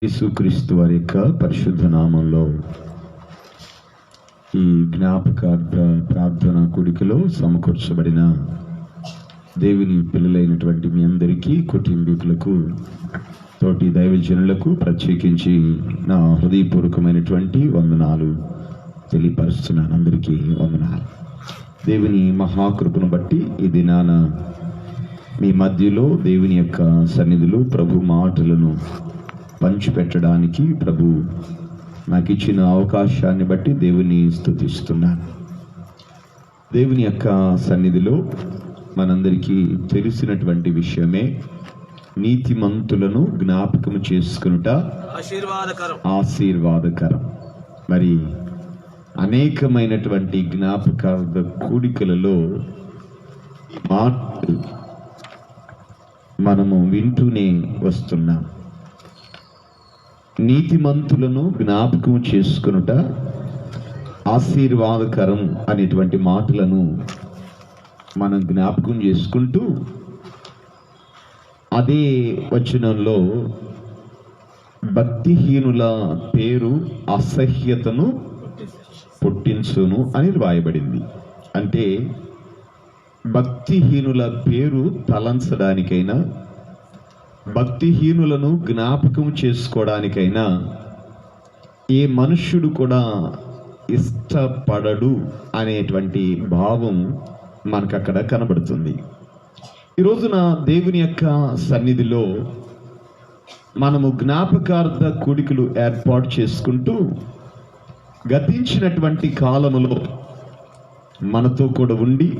యేసుక్రీస్తు వారి యొక్క పరిశుద్ధ నామంలో ఈ జ్ఞాపకార్థ ప్రార్థన కూడికలో సమకూర్చబడిన దేవుని పిల్లలైనటువంటి మీ అందరికీ, కుటుంబీకులకు, తోటి దైవజనులకు ప్రత్యేకించి నా హృదయపూర్వకమైనటువంటి వందనాలు తెలియపరుస్తున్నాను. అందరికీ వందనాలు. దేవుని మహాకృపను బట్టి ఈ దినాన మీ మధ్యలో దేవుని యొక్క సన్నిధిలో ప్రభు మాటలను పంచిపెట్టడానికి ప్రభు నాకు ఇచ్చిన అవకాశాన్ని బట్టి దేవుని స్తుతిస్తున్నాను. దేవుని యొక్క సన్నిధిలో మనందరికీ తెలిసినటువంటి విషయమే, నీతిమంతులను జ్ఞాపకం చేసుకునుట ఆశీర్వాదకరం. మరి అనేకమైనటువంటి జ్ఞాపకార్థ కూడికలలో మాట మనము వింటూనే వస్తున్నాం. నీతిమంతులను జ్ఞాపకం చేసుకునుట ఆశీర్వాదకరం అనేటువంటి మాటలను మనం జ్ఞాపకం చేసుకుంటూ, అదే వచనంలో భక్తిహీనుల పేరు అసహ్యతను పుట్టించును అని రాయబడింది. అంటే భక్తిహీనుల పేరు తలంచడానికైనా, భక్తిహీనులను జ్ఞాపకం చేసుకోవడానికైనా ఏ మనుష్యుడు కూడా ఇష్టపడడు అనేటువంటి భావం మనకు అక్కడ కనబడుతుంది. ఈ రోజున దేవుని యొక్క సన్నిధిలో మనము జ్ఞాపకార్థ కూడికలు ఏర్పాటు చేసుకుంటూ, గతించినటువంటి కాలములో మనతో కూడా ఉండి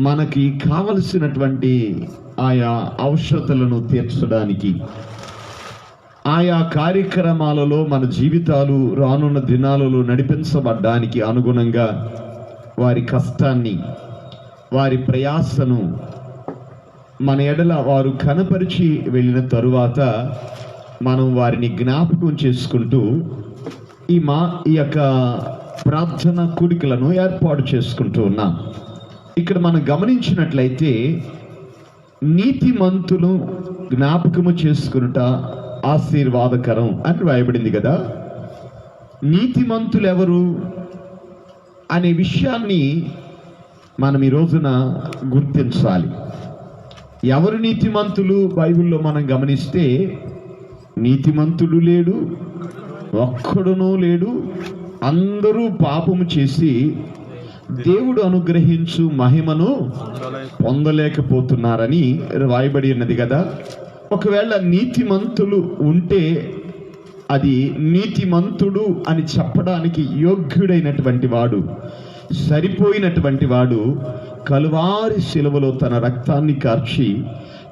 మనకి కావలసినటువంటి ఆయా అవసరతలను తీర్చడానికి, ఆయా కార్యక్రమాలలో మన జీవితాలు రానున్న దినాలలో నడిపించబడ్డానికి అనుగుణంగా వారి కష్టాన్ని, వారి ప్రయాసను మన ఎడల వారు కనపరిచి వెళ్ళిన తరువాత మనం వారిని జ్ఞాపకం చేసుకుంటూ ఈ యొక్క ప్రార్థన కూడికలను ఏర్పాటు చేసుకుంటూ ఉన్నాం. ఇక్కడ మనం గమనించినట్లయితే నీతిమంతులు జ్ఞాపకము చేసుకునుట ఆశీర్వాదకరం అని రాయబడింది కదా. నీతిమంతులు ఎవరు అనే విషయాన్ని మనం ఈ రోజున గుర్తించాలి. ఎవరు నీతిమంతులు? బైబిల్లో మనం గమనిస్తే నీతిమంతుడు లేడు, ఒక్కడునూ లేడు, అందరూ పాపము చేసి దేవుడు అనుగ్రహించు మహిమను పొందలేకపోతున్నారని రాయబడి ఉన్నది కదా. ఒకవేళ నీతిమంతులు ఉంటే అది నీతిమంతుడు అని చెప్పడానికి యోగ్యుడైనటువంటి వాడు, సరిపోయినటువంటి వాడు కలువారి శిలువలో తన రక్తాన్ని కార్చి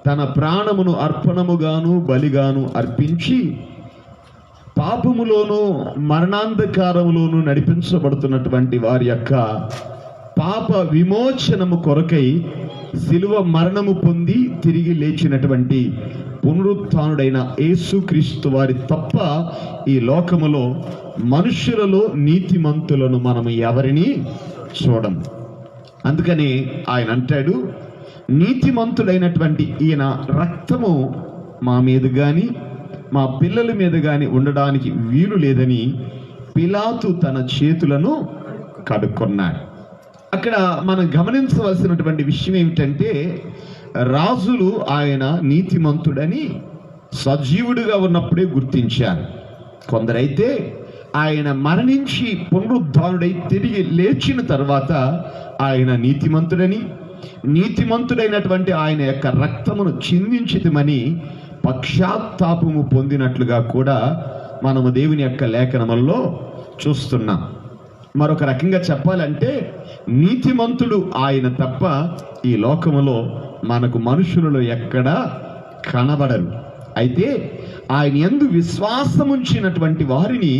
తన ప్రాణమును అర్పణముగాను బలిగాను అర్పించి పాపములోను మరణాంధకారములోను నడిపించబడుతున్నటువంటి వారి యొక్క పాప విమోచనము కొరకై శిలువ మరణము పొంది తిరిగి లేచినటువంటి పునరుత్థానుడైన యేసుక్రీస్తు వారి తప్ప ఈ లోకములో మనుష్యులలో నీతిమంతులను మనం ఎవరిని చూడం. అందుకని ఆయన అంటాడు, నీతిమంతుడైనటువంటి ఈయన రక్తము మా మీద కానీ మా పిల్లల మీద కానీ ఉండడానికి వీలు లేదని పిలాతు తన చేతులను కడుక్కున్నాడు. అక్కడ మనం గమనించవలసినటువంటి విషయం ఏమిటంటే, రాజులు ఆయన నీతిమంతుడని సజీవుడిగా ఉన్నప్పుడే గుర్తించారు. కొందరైతే ఆయన మరణించి పునరుద్ధానుడై తిరిగి లేచిన తర్వాత ఆయన నీతిమంతుడైనటువంటి ఆయన యొక్క రక్తమును చిందించితమని పక్షాత్తాపము పొందినట్లుగా కూడా మనము దేవుని యొక్క లేఖనములలో చూస్తున్నాం. మరొక రకంగా చెప్పాలంటే నీతిమంతుడు ఆయన తప్ప ఈ లోకములో మనకు మనుషులలో ఎక్కడా కనబడరు. అయితే ఆయన యందు విశ్వాసముంచినటువంటి వారిని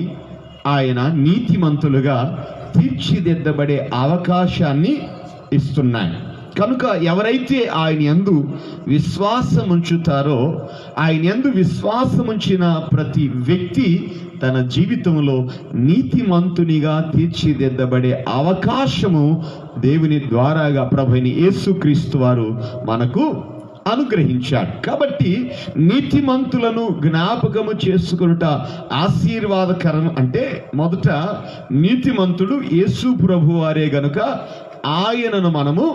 ఆయన నీతిమంతులుగా తీర్చిదిద్దబడే అవకాశాన్ని ఇస్తున్నాయి. కనుక ఎవరైతే ఆయన యందు విశ్వాసం ఉంచుతారో, ఆయన యందు విశ్వాసం ఉంచిన ప్రతి వ్యక్తి తన జీవితంలో నీతిమంతునిగా తీర్చిదిద్దబడే అవకాశము దేవుని ద్వారాగా ప్రభువైన యేసుక్రీస్తు వారు మనకు అనుగ్రహించాడు. కాబట్టి నీతిమంతులను జ్ఞాపకము చేసుకొనుట ఆశీర్వాదకరం. అంటే మొదట నీతిమంతుడు యేసు ప్రభు వారే గనుక ఆయనను మనము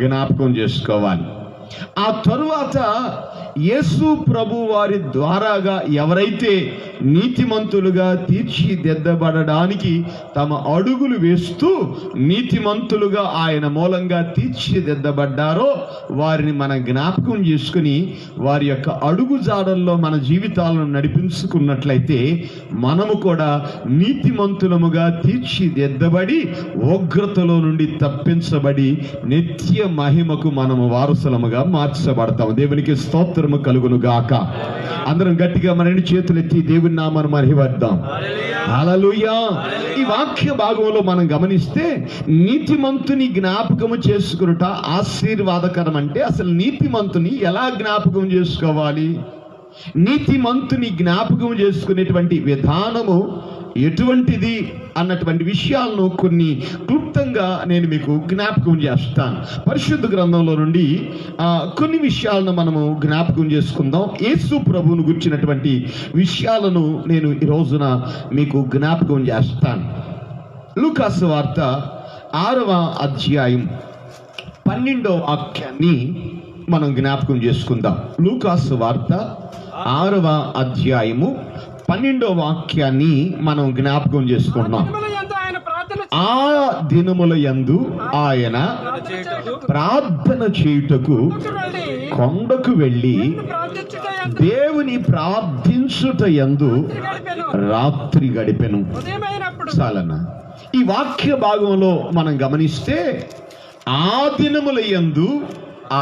జ్ఞాపకం చేసుకోవాలి. ఆ తరువాత యేసు ప్రభు వారి ద్వారాగా ఎవరైతే నీతిమంతులుగా తీర్చిదిద్దబడడానికి తమ అడుగులు వేస్తూ నీతిమంతులుగా ఆయన మూలంగా తీర్చిదిద్దబడ్డారో వారిని మనం జ్ఞాపకం చేసుకుని వారి యొక్క అడుగు జాడల్లో మన జీవితాలను నడిపించుకున్నట్లయితే మనము కూడా నీతిమంతులముగా తీర్చిదిద్దబడి ఉగ్రతలో నుండి తప్పించబడి నిత్య మహిమకు మనము వారసులముగా మార్చబడతాము. దేవునికి స్తోత్రము కలుగును గాక. అందరం గట్టిగా మన రెండు చేతులు ఎత్తి దేవుని నామాన్ని మహిమపడదాం. హల్లెలూయా. ఈ వాక్య భాగంలో మనం గమనిస్తే నీతిమంతుని జ్ఞాపకము చేసుకునుట ఆశీర్వాదకరం. అంటే అసలు నీతిమంతుని ఎలా జ్ఞాపకం చేసుకోవాలి, నీతిమంతుని జ్ఞాపకం చేసుకునేటువంటి విధానము ఎటువంటిది అన్నటువంటి విషయాలను కొన్ని క్లుప్తంగా నేను మీకు జ్ఞాపకం చేస్తాను. పరిశుద్ధ గ్రంథంలో నుండి కొన్ని విషయాలను మనము జ్ఞాపకం చేసుకుందాం. యేసు ప్రభువును గుర్చినటువంటి విషయాలను నేను ఈ రోజున మీకు జ్ఞాపకం చేస్తాను. లూకాసు వార్త 6వ అధ్యాయం 12వ వాక్యాన్ని మనం జ్ఞాపకం చేసుకుందాం. లూకాసు వార్త 6వ అధ్యాయము 12వ వాక్యాన్ని మనం జ్ఞాపకం చేసుకుంటున్నాం. ఆ దినముల యందు ఆయన ప్రార్థన చేయుటకు కొండకు వెళ్ళి దేవుని ప్రార్థించుట యందు రాత్రి గడిపెను. చాలన్నా ఈ వాక్య భాగంలో మనం గమనిస్తే ఆ దినముల యందు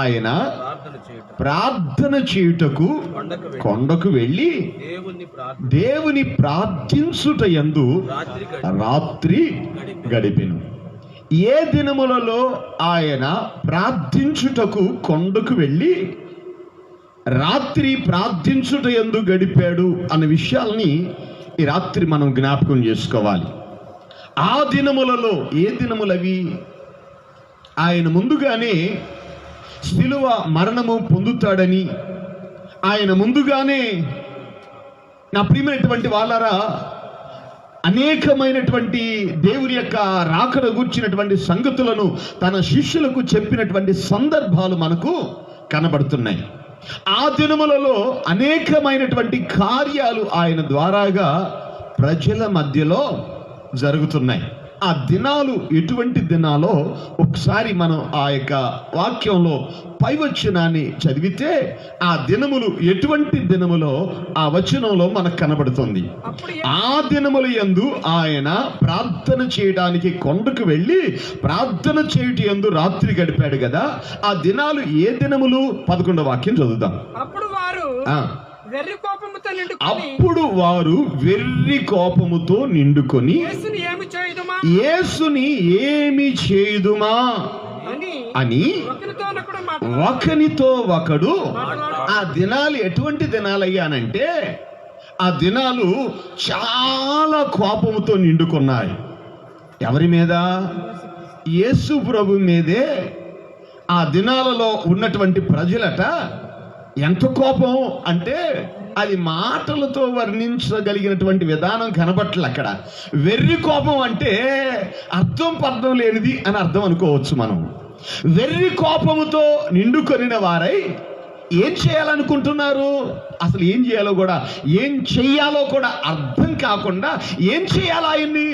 ఆయన ప్రార్థన చేయుటకు కొండకు వెళ్ళి దేవుని ప్రార్థించుట యందు రాత్రి గడిపెను. ఏ దినములలో ఆయన ప్రార్థించుటకు కొండకు వెళ్ళి రాత్రి ప్రార్థించుట యందు గడిపాడు అన్న విషయాల్ని ఈ రాత్రి మనం జ్ఞాపకం చేసుకోవాలి. ఆ దినములలో ఏ దినములవి? ఆయన ముందుగానే శిలువ మరణము పొందుతాడని, ఆయన ముందుగానే నా ప్రియమైనటువంటి వాళ్ళారా అనేకమైనటువంటి దేవుని యొక్క రాకడ గూర్చినటువంటి సంగతులను తన శిష్యులకు చెప్పినటువంటి సందర్భాలు మనకు కనబడుతున్నాయి. ఆ దినములలో అనేకమైనటువంటి కార్యాలు ఆయన ద్వారాగా ప్రజల మధ్యలో జరుగుతున్నాయి. ఆ దినాలు ఎటువంటి దినాలో ఒకసారి మనం ఆ యొక్క వాక్యంలో పైవచనాన్ని చదివితే ఆ దినములు ఎటువంటి దినములో ఆ వచనంలో మనకు కనబడుతుంది. ఆ దినముల యందు ఆయన ప్రార్థన చేయడానికి కొండకు వెళ్ళి ప్రార్థన చేయుట యందు రాత్రి గడిపాడు కదా. ఆ దినాలు ఏ దినములు? 11వ వాక్యం చదువుదాం. అప్పుడు వారు వెర్రి కోపముతో నిండుకొని యేసుని ఏమి చేయుదుమా అని ఒకనితో ఒకడు. ఆ దినాలు ఎటువంటి దినాలయ్యానంటే ఆ దినాలు చాలా కోపముతో నిండుకున్నాయి. ఎవరి మీద? యేసు ప్రభు మీదే. ఆ దినాలలో ఉన్నటువంటి ప్రజలట ఎంత కోపం అంటే అది మాటలతో వర్ణించగలిగినటువంటి విధానం కనబట్టలు. అక్కడ వెర్రి కోపం అంటే అర్థం పర్థం లేనిది అని అర్థం అనుకోవచ్చు మనం. వెర్రి కోపముతో నిండుకొనిన వారై ఏం చేయాలనుకుంటున్నారు? అసలు ఏం చేయాలో కూడా ఏం చెయ్యాలో కూడా అర్థం కాకుండా ఏం చేయాలి, ఆయన్ని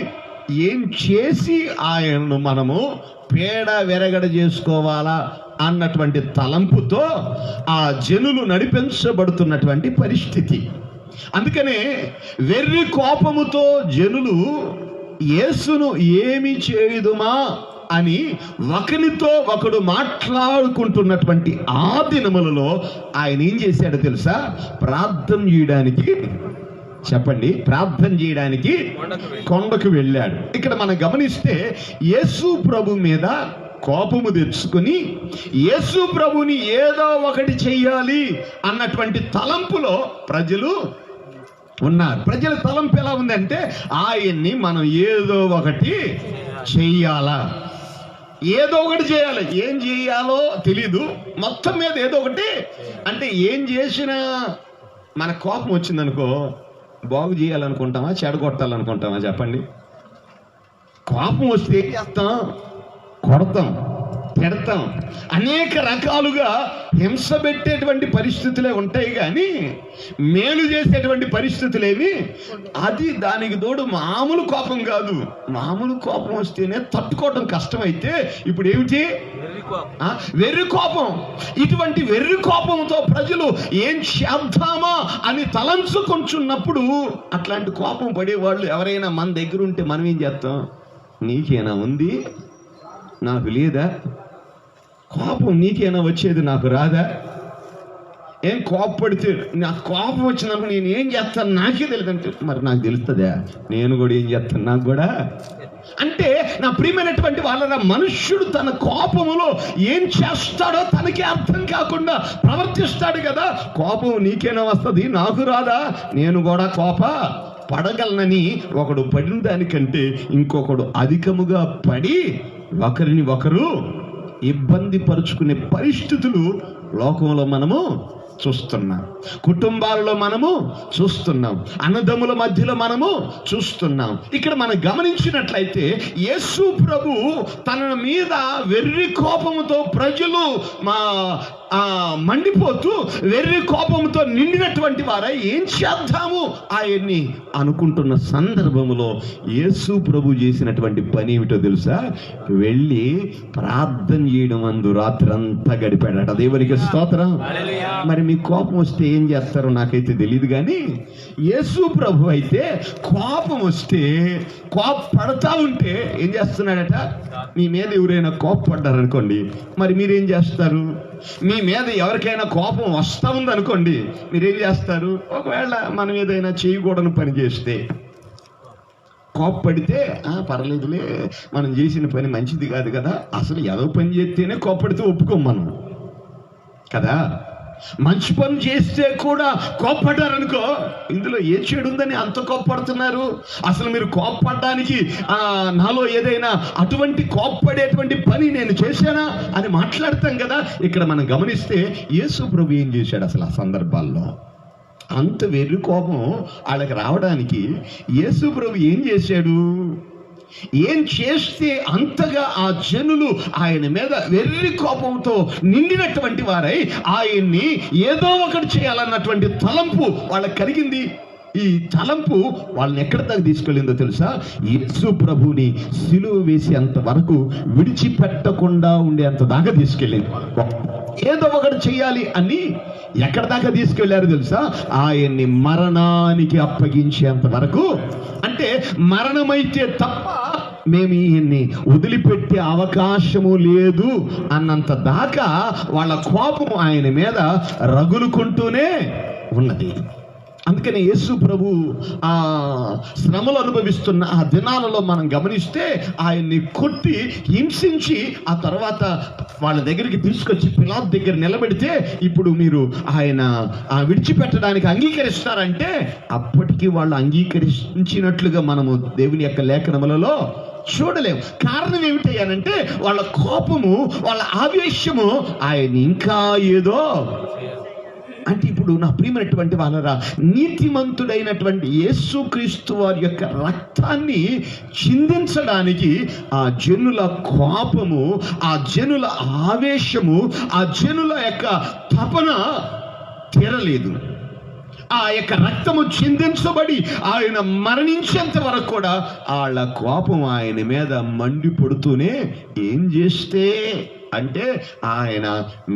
ఏం చేసి ఆయనను మనము పేడ వెరగడ చేసుకోవాలా అన్నటువంటి తలంపుతో ఆ జనులు నడిపించబడుతున్నటువంటి పరిస్థితి. అందుకనే వెర్రి కోపముతో జనులు యేసును ఏమి చేయుదుమా అని ఒకరితో ఒకడు మాట్లాడుకుంటున్నటువంటి ఆ దినములలో ఆయన ఏం చేశాడో తెలుసా? ప్రార్థన చేయడానికి, చెప్పండి, ప్రార్థన చేయడానికి కొండకు వెళ్ళాడు. ఇక్కడ మనం గమనిస్తే యేసు ప్రభు మీద కోపము తెచ్చుకుని యేసు ప్రభుని ఏదో ఒకటి చెయ్యాలి అన్నటువంటి తలంపులో ప్రజలు ఉన్నారు. ప్రజల తలంపు ఎలా ఉందంటే ఆయన్ని మనం ఏదో ఒకటి చెయ్యాలా. ఏదో ఒకటి చేయాలి. ఏం చేయాలో తెలీదు, మొత్తం మీద ఏదో ఒకటి. అంటే ఏం చేసినా మన కోపం వచ్చిందనుకో, బాగు చేయాలనుకుంటామా, చెడగొట్టాలనుకుంటామా చెప్పండి? కోపం వస్తే ఏం చేస్తాం? కొడతాం, పెడతాం, అనేక రకాలుగా హింస పెట్టేటువంటి పరిస్థితులే ఉంటాయి, కానీ మేలు చేసేటువంటి పరిస్థితులేవి. అది దానికి తోడు మామూలు కోపం కాదు. మామూలు కోపం వస్తేనే తట్టుకోవడం కష్టమైతే ఇప్పుడు ఏమిటి? వెర్రి కోపం. ఇటువంటి వెర్రి కోపంతో ప్రజలు ఏం చేద్దామా అని తలంచుకొంచున్నప్పుడు అట్లాంటి కోపం పడేవాళ్ళు ఎవరైనా మన దగ్గర ఉంటే మనం ఏం చేస్తాం? నీకేనా ఉంది, నాకు లేదా? కోపం నీకేనా వచ్చేది, నాకు రాదా? ఏం కోపపడితే నాకు కోపం వచ్చినప్పుడు నేను ఏం చేస్తాను నాకే తెలియదంటే, మరి నాకు తెలుస్తుందా? నేను కూడా ఏం చేస్తాను నాకు కూడా. అంటే నా ప్రియమైనటువంటి వాళ్ళ మనుష్యుడు తన కోపములో ఏం చేస్తాడో తనకే అర్థం కాకుండా ప్రవర్తిస్తాడు కదా. కోపం నీకేనా వస్తుంది, నాకు రాదా? నేను కూడా పడగలనని ఒకడు పడిన దానికంటే ఇంకొకడు అధికముగా పడి ఒకరిని ఒకరు ఇబ్బంది పరుచుకునే పరిస్థితులు లోకంలో మనము చూస్తున్నాం, కుటుంబాలలో మనము చూస్తున్నాం, అన్నదమ్ముల మధ్యలో మనము చూస్తున్నాం. ఇక్కడ మనం గమనించినట్లయితే యేసు ప్రభు తన మీద వెర్రి కోపముతో ప్రజలు మండిపోతూ వెర్రి కోపంతో నిండినటువంటి వారై ఏం చేద్దాము ఆయన్ని అనుకుంటున్న సందర్భంలో యేసు ప్రభు చేసినటువంటి పని ఏమిటో తెలుసా? వెళ్ళి ప్రార్థన చేయడం అందు రాత్రంతా గడిపాడట. దేవునికి స్తోత్రం. మరి మీ కోపం వస్తే ఏం చేస్తారో నాకైతే తెలియదు, కానీ యేసు ప్రభు అయితే కోపం వస్తే పడతా ఉంటే ఏం చేస్తున్నాడట? మీ మీద ఎవరైనా కోపపడ్డారనుకోండి, మరి మీరేం చేస్తారు? మీ మీద ఎవరికైనా కోపం వస్తా ఉందనుకోండి, మీరేం చేస్తారు? ఒకవేళ మనం ఏదైనా చేయకూడని పని చేస్తే కోప్పడితే పర్లేదులే, మనం చేసిన పని మంచిది కాదు కదా, అసలు ఏదో పని చేస్తేనే కోప్పడితే ఒప్పుకోం మనం కదా. మంచి పని చేస్తే కూడా కోప్పడ్డారనుకో, ఇందులో ఏ చెడు ఉందని అంత కోప్పడుతున్నారు? అసలు మీరు కోప్పడడానికి నాలో ఏదైనా అటువంటి కోప్పడేటువంటి పని నేను చేశానా అని మాట్లాడతాం కదా. ఇక్కడ మనం గమనిస్తే యేసు ప్రభు ఏం చేశాడు అసలు ఆ సందర్భాల్లో? అంత వెర్రి కోపం వాళ్ళకి రావడానికి యేసు ప్రభు ఏం చేశాడు? ఏం చేస్తే అంతగా ఆ జనులు ఆయన మీద వెర్రి కోపంతో నిండినటువంటి వారై ఆయన్ని ఏదో ఒకటి చేయాలన్నటువంటి తలంపు వాళ్ళకి కలిగింది. ఈ తలంపు వాళ్ళని ఎక్కడి దాకా తీసుకెళ్ళిందో తెలుసా? యేసు ప్రభుని సిలువ వేసేంత వరకు, విడిచిపెట్టకుండా ఉండేంత దాకా తీసుకెళ్ళింది. ఏదో ఒకటి చేయాలి అని ఎక్కడి దాకా తీసుకెళ్లారు తెలుసా? ఆయన్ని మరణానికి అప్పగించేంత వరకు. అంటే మరణమైతే తప్ప మేము ఈయన్ని వదిలిపెట్టే అవకాశము లేదు అన్నంత దాకా వాళ్ళ కోపం ఆయన మీద రగులుకుంటూనే ఉన్నది. అందుకని యేసు ప్రభు ఆ శ్రమలు అనుభవిస్తున్న ఆ దినాలలో మనం గమనిస్తే ఆయన్ని కొట్టి హింసించి ఆ తర్వాత వాళ్ళ దగ్గరికి తీసుకొచ్చి పిలాతు దగ్గర నిలబెడితే, ఇప్పుడు మీరు ఆయన విడిచిపెట్టడానికి అంగీకరిస్తారంటే అప్పటికి వాళ్ళు అంగీకరించినట్లుగా మనము దేవుని యొక్క లేఖనములలో చూడలేము. కారణం ఏమిటంటే వాళ్ళ కోపము, వాళ్ళ ఆవేశము ఆయన ఇంకా ఏదో. అంటే ఇప్పుడు నా ప్రియమైనటువంటి వాళ్ళరా, నీతిమంతుడైనటువంటి యేసుక్రీస్తు వారి యొక్క రక్తాన్ని చిందించడానికి ఆ జనుల కోపము, ఆ జనుల ఆవేశము, ఆ జనుల యొక్క తపన తీరలేదు. ఆ యొక్క రక్తము చిందించబడి ఆయన మరణించేంత వరకు కూడా వాళ్ళ కోపం ఆయన మీద మండిపడుతూనే ఏం చేస్తే అంటే ఆయన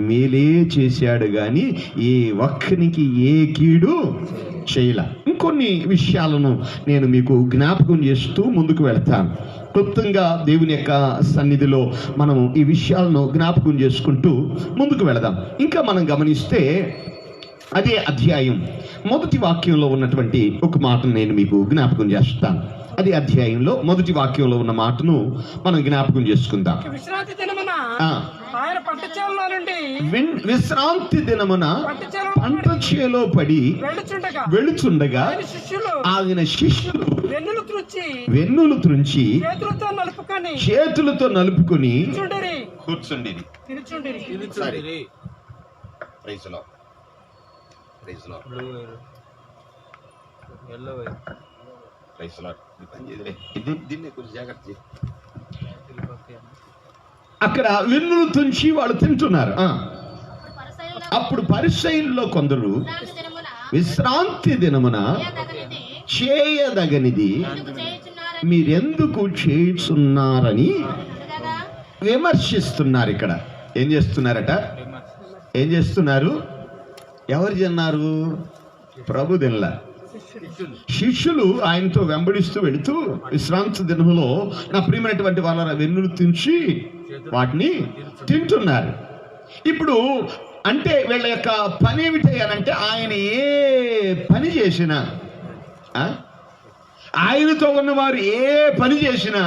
మేలే చేశాడు, కానీ ఏ ఒక్కనికి ఏ కీడు చేయలే. ఇంకొన్ని విషయాలను నేను మీకు జ్ఞాపకం చేస్తూ ముందుకు వెళ్తాను. క్లుప్తంగా దేవుని యొక్క సన్నిధిలో మనం ఈ విషయాలను జ్ఞాపకం చేసుకుంటూ ముందుకు వెళదాం. ఇంకా మనం గమనిస్తే అదే అధ్యాయం మొదటి వాక్యంలో ఉన్నటువంటి ఒక మాటను నేను మీకు జ్ఞాపకం చేస్తాను. అది అధ్యాయంలో మొదటి వాక్యంలో ఉన్న మాటను మనం జ్ఞాపకం చేసుకుందాం. విశ్రాంతి దినమున ఆయన పంట చేలో నుండి విశ్రాంతి దినమున పంట చేలో పడి వెళుచుండగా ఆయన శిష్యులు వెన్నులు త్రుంచి చేతులతో నలుపుకొని కూర్చుండి. అక్కడ వెన్నులు తుంచి వాళ్ళు తింటున్నారు. అప్పుడు పరిసయ్యుల్లో కొందరు విశ్రాంతి దినమున చేయదగనిది మీరెందుకు చేయుచున్నారని విమర్శిస్తున్నారు. ఇక్కడ ఏం చేస్తున్నారు? ఎవరు తిన్నారు? ప్రభు తినలా. శిష్యులు ఆయనతో వెంబడిస్తూ వెళుతూ విశ్రాంతి దినములో నా ప్రియమైనటువంటి వాళ్ళ వెన్నులు తుంచి వాటిని తింటున్నారు. ఇప్పుడు అంటే వీళ్ళ యొక్క పని ఏమిటి అనంటే, ఆయన ఏ పని చేసినా, ఆయనతో ఉన్నవారు ఏ పని చేసినా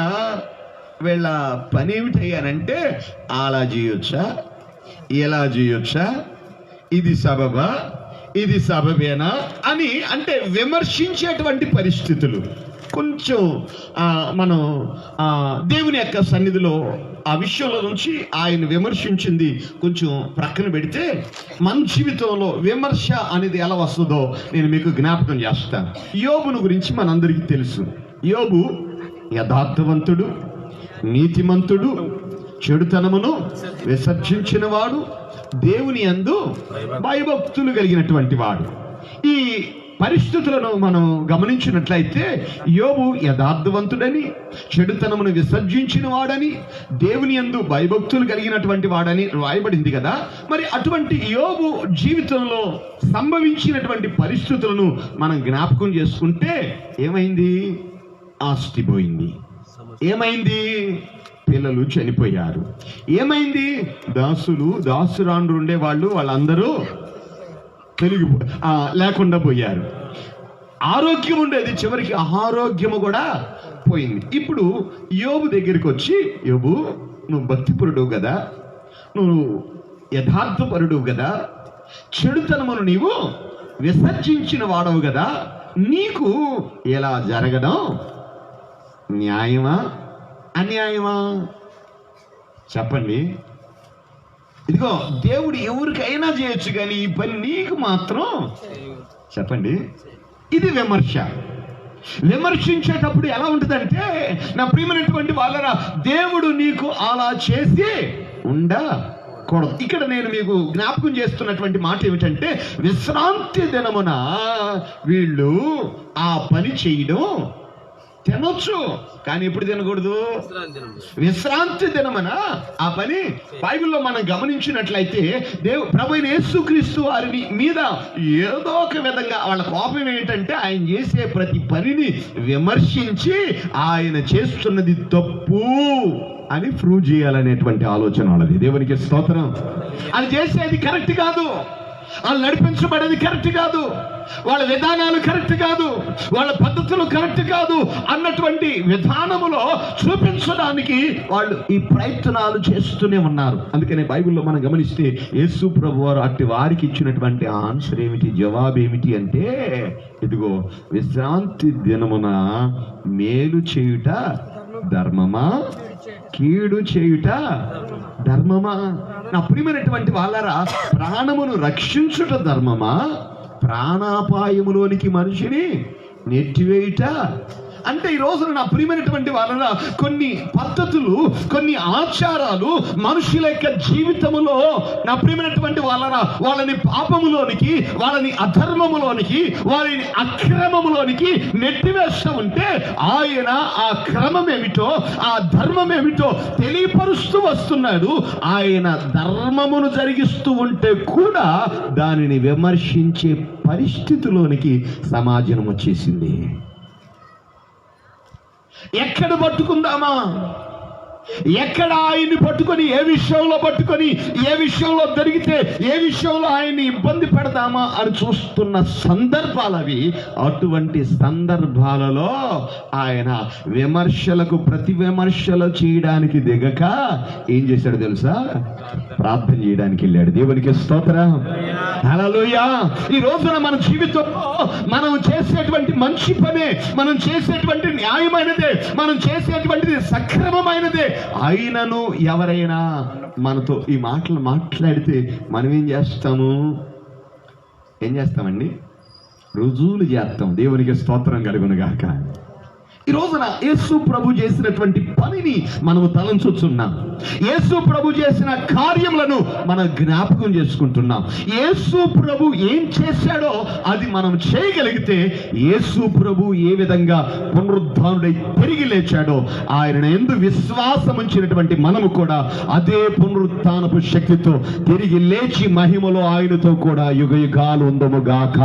వీళ్ళ పని ఏమిటి అనంటే, అలా చేయొచ్చా, ఇలా చేయొచ్చా, ఇది సబబా, ఇది సబబేనా అని అంటే విమర్శించేటువంటి పరిస్థితులు. కొంచెం మనం దేవుని యొక్క సన్నిధిలో ఆ విషయంలో నుంచి ఆయన విమర్శించింది కొంచెం ప్రక్కన పెడితే, మన జీవితంలో విమర్శ అనేది ఎలా వస్తుందో నేను మీకు జ్ఞాపకం చేస్తాను. యోబును గురించి మనందరికీ తెలుసు. యోబు యథార్థవంతుడు, నీతిమంతుడు, చెడుతనమును విసర్జించిన వాడు, దేవుని యందు భయభక్తులు కలిగినటువంటి వాడు. ఈ పరిస్థితులను మనం గమనించినట్లయితే యోబు యథార్థవంతుడని, చెడుతనమును విసర్జించిన వాడని, దేవుని యందు భయభక్తులు కలిగినటువంటి వాడని రాయబడింది కదా. మరి అటువంటి యోబు జీవితంలో సంభవించినటువంటి పరిస్థితులను మనం జ్ఞాపకం చేసుకుంటే ఏమైంది? ఆస్తి పోయింది. ఏమైంది? పిల్లలు చనిపోయారు. ఏమైంది? దాసురాండ్రు ఉండే వాళ్ళందరూ లేకుండా పోయారు. ఆరోగ్యం ఉండేది, చివరికి ఆరోగ్యము కూడా పోయింది. ఇప్పుడు యోబు దగ్గరికి వచ్చి, యోబు నువ్వు భక్తిపరుడు కదా, నువ్వు యథార్థపరుడు కదా, చెడుతనమును నీవు విసర్జించిన వాడవు కదా, నీకు ఎలా జరగడం న్యాయమా అన్యాయమా? చెప్పండి. ఇదిగో దేవుడు ఎవరికైనా చేయొచ్చు, కానీ ఈ పని నీకు మాత్రం చెప్పండి. ఇది విమర్శ. విమర్శించేటప్పుడు ఎలా ఉంటుందంటే, నా ప్రియమైనటువంటి వాళ్ళరా, దేవుడు నీకు అలా చేసి ఉండకూడదు. ఇక్కడ నేను మీకు జ్ఞాపకం చేస్తున్నటువంటి మాట ఏమిటంటే, విశ్రాంతి దినమున వీళ్ళు ఆ పని చేయడం తినొచ్చు, కానీ ఎప్పుడు తినకూడదు? విశ్రాంతి దినమన ఆ పని. బైబిల్లో మనం గమనించినట్లయితే ప్రభువైన యేసుక్రీస్తు వారి మీద ఏదో ఒక విధంగా వాళ్ళ కోపం ఏంటంటే, ఆయన చేసే ప్రతి పనిని విమర్శించి ఆయన చేస్తున్నది తప్పు అని ప్రూవ్ చేయాలనేటువంటి ఆలోచన వాళ్ళది. దేవునికి స్తోత్రం. అది చేసేది కరెక్ట్ కాదు, వాళ్ళు నడిపించబడేది కరెక్ట్ కాదు, వాళ్ళ విధానాలు కరెక్ట్ కాదు, వాళ్ళ పద్ధతులు కరెక్ట్ కాదు అన్నటువంటి విధానములో చూపించడానికి వాళ్ళు ఈ ప్రయత్నాలు చేస్తూనే ఉన్నారు. అందుకనే బైబిల్లో మనం గమనిస్తే యేసు ప్రభు వారు అట్టి వారికి ఇచ్చినటువంటి ఆన్సర్ ఏమిటి, జవాబు ఏమిటి అంటే, ఇదిగో విశ్రాంతి దినమున మేలు చేయుట ధర్మమా, కీడు చేయుట ధర్మమా? నా ప్రియమైనటువంటి వాళ్ళరా, ప్రాణమును రక్షించుట ధర్మమా, ప్రాణాపాయములోనికి మనిషిని నెట్టివేయుట అంటే, ఈ రోజున నా ప్రియమైనటువంటి వాళ్ళ కొన్ని పద్ధతులు, కొన్ని ఆచారాలు మనుషుల యొక్క జీవితములో నా ప్రియమైనటువంటి వాళ్ళని పాపములోనికి, వాళ్ళని అధర్మములోనికి, వారిని అక్రమములోనికి నెట్టివేస్తూ ఉంటే, ఆయన ఆ క్రమం ఏమిటో, ఆ ధర్మం ఏమిటో తెలియపరుస్తూ వస్తున్నాడు. ఆయన ధర్మమును జరిగిస్తూ ఉంటే కూడా దానిని విమర్శించే పరిస్థితిలోనికి సమాజం వచ్చేసింది. ఎక్కడ పట్టుకుందామా, ఎక్కడ ఆయన్ని పట్టుకొని ఏ విషయంలో పట్టుకొని ఏ విషయంలో దొరికితే ఏ విషయంలో ఆయన్ని ఇబ్బంది పెడదామా అని చూస్తున్న సందర్భాలు అవి. అటువంటి సందర్భాలలో ఆయన విమర్శలకు ప్రతి విమర్శలు చేయడానికి దిగక ఏం చేశాడు తెలుసా? ప్రార్థన చేయడానికి వెళ్ళాడు. దేవునికి స్తోత్రం, హల్లెలూయా. ఈ రోజున మన జీవితంలో మనం చేసేటువంటి మంచి పనే, మనం చేసేటువంటి న్యాయమైనదే, మనం చేసేటువంటిది సక్రమమైనదే అయినను ఎవరైనా మనతో ఈ మాటలు మాట్లాడితే మనం ఏం చేస్తామండి? రుజువులు చేస్తాం. దేవునికి స్తోత్రం కలుగును గాక. ఈ రోజున యేసు ప్రభు చేసినటువంటి పనిని మనము తలంచుచున్నాం. యేసు ప్రభు చేసిన కార్యములను మనం జ్ఞాపకం చేసుకుంటున్నాం. యేసు ప్రభు ఏం చేశాడో అది మనం చేయగలిగితే, యేసు ప్రభు ఏ విధంగా పునరుద్ధానుడై తిరిగి లేచాడో ఆయన యందు విశ్వాసం ఉంచినటువంటి మనము కూడా అదే పునరుత్థానపు శక్తితో తిరిగి లేచి మహిమలో ఆయనతో కూడా యుగయుగాలు ఉందముగాక.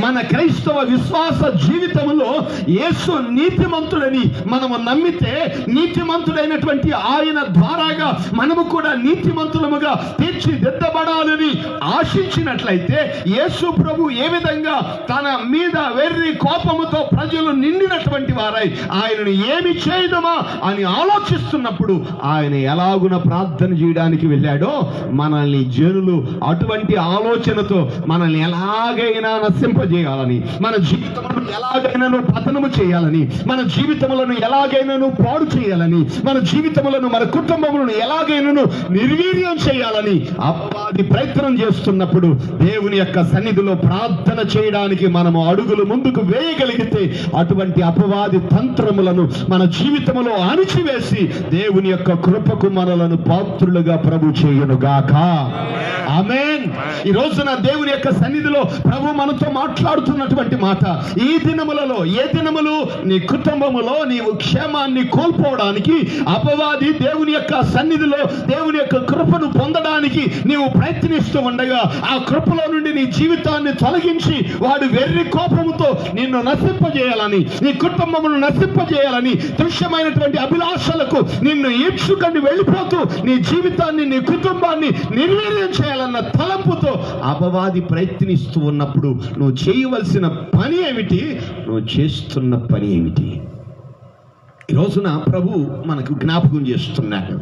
మన క్రైస్తవ విశ్వాస జీవితంలో యేసు నీతిమంతుడని మనము నమ్మితే, నీతిమంతుడైనటువంటి ఆయన ద్వారాగా మనము కూడా నీతిమంతులముగా తీర్చిదిద్దబడాలని ఆశించినట్లయితే, యేసు ప్రభు ఏ విధంగా తన మీద వెర్రి కోపముతో ప్రజలు నిండినటువంటి వారై ఆయనను ఏమి చేయదమా అని ఆలోచిస్తున్నప్పుడు ఆయన ఎలాగున ప్రార్థన చేయడానికి వెళ్ళాడో, మనల్ని జనులు అటువంటి ఆలోచనతో మనల్ని ఎలాగైనా నశింపజేయాలని, మన జీవితంలో ఎలాగైనా పతనము చేయాలని, మన జీవితములను ఎలాగైనా పాడు చేయాలని, మన జీవితములను మన కుటుంబములను ఎలాగైనా నిర్వీర్యం చేయాలని అపవాది ప్రయత్నం చేస్తున్నప్పుడు, దేవుని యొక్క సన్నిధిలో ప్రార్థన చేయడానికి మనము అడుగులు ముందుకు వేయగలిగితే, అటువంటి అపవాది తంత్రములను మన జీవితములో అణిచివేసి దేవుని యొక్క కృపకు మనలను పాత్రులుగా ప్రభు చేయునుగాక. ఆమేన్. ఈ రోజున దేవుని యొక్క సన్నిధిలో ప్రభు మనతో మాట్లాడుతున్నటువంటి మాట, ఈ దినములలో ఏ దినములు నీ కుటుంబములో నీవు క్షేమాన్ని కోల్పోవడానికి అపవాది దేవుని యొక్క సన్నిధిలో దేవుని యొక్క కృపను పొందడానికి నీవు ప్రయత్నిస్తూ ఉండగా, ఆ కృపలో నుండి నీ జీవితాన్ని తొలగించి వాడు వెర్రి కోపముతో నిన్ను నశింపజేయాలని, నీ కుటుంబమును నశింపజేయాలని, దృశ్యమైనటువంటి అభిలాషలకు నిన్ను ఈడ్చుకొని వెళ్ళిపోతూ నీ జీవితాన్ని నీ కుటుంబాన్ని నిర్వీర్యం చేయాలన్న తలంపుతో అపవాది ప్రయత్నిస్తూ ఉన్నప్పుడు నువ్వు చేయవలసిన పని ఏమిటి? నువ్వు చేస్తున్న పని ఏమిటి? ఈ రోజున ప్రభు మనకు జ్ఞాపకం చేస్తున్నాడు.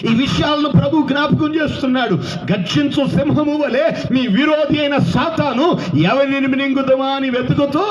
ఈ విషయాలను ప్రభు జ్ఞాపకం చేస్తున్నాడు. గర్జించు సింహము వలె మీ విరోధి అయిన సాతాను ఎవరిని మింగుదమా అని వెతుకుతూ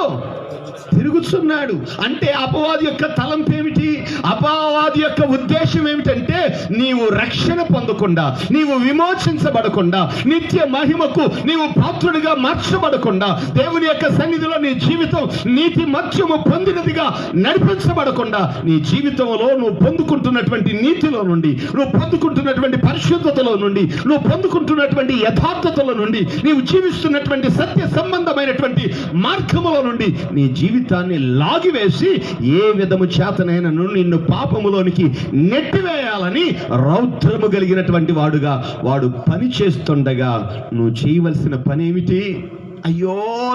తిరుగుతున్నాడు. అంటే అపవాది యొక్క తలంపు ఏమిటి? అపవాది యొక్క ఉద్దేశం ఏమిటంటే, నీవు రక్షణ పొందకుండా, నీవు విమోచించబడకుండా, నిత్య మహిమకు నీవు పాత్రుడిగా మార్చబడకుండా, దేవుని యొక్క సన్నిధిలో నీ జీవితం నీతి మత్యము పొందినదిగా నడిపించబడకుండా, నీ జీవితంలో నువ్వు పొందుకుంటున్నటువంటి నీతిలో నుండి, నువ్వు పొందుకుంటున్నటువంటి పరిశుద్ధతలో నుండి, నువ్వు పొందుకుంటున్నటువంటి యథార్థతలో నుండి, నీవు జీవిస్తున్నటువంటి సత్య సంబంధమైనటువంటి మార్గముల నుండి నీ జీవితాన్ని లాగివేసి ఏ విధము చేతనైనా నిన్ను పాపములోనికి నెట్టివేయాలని రౌద్రము కలిగినటువంటి వాడుగా వాడు పని చేస్తుండగా, నువ్వు చేయవలసిన పని ఏమిటి? అయ్యో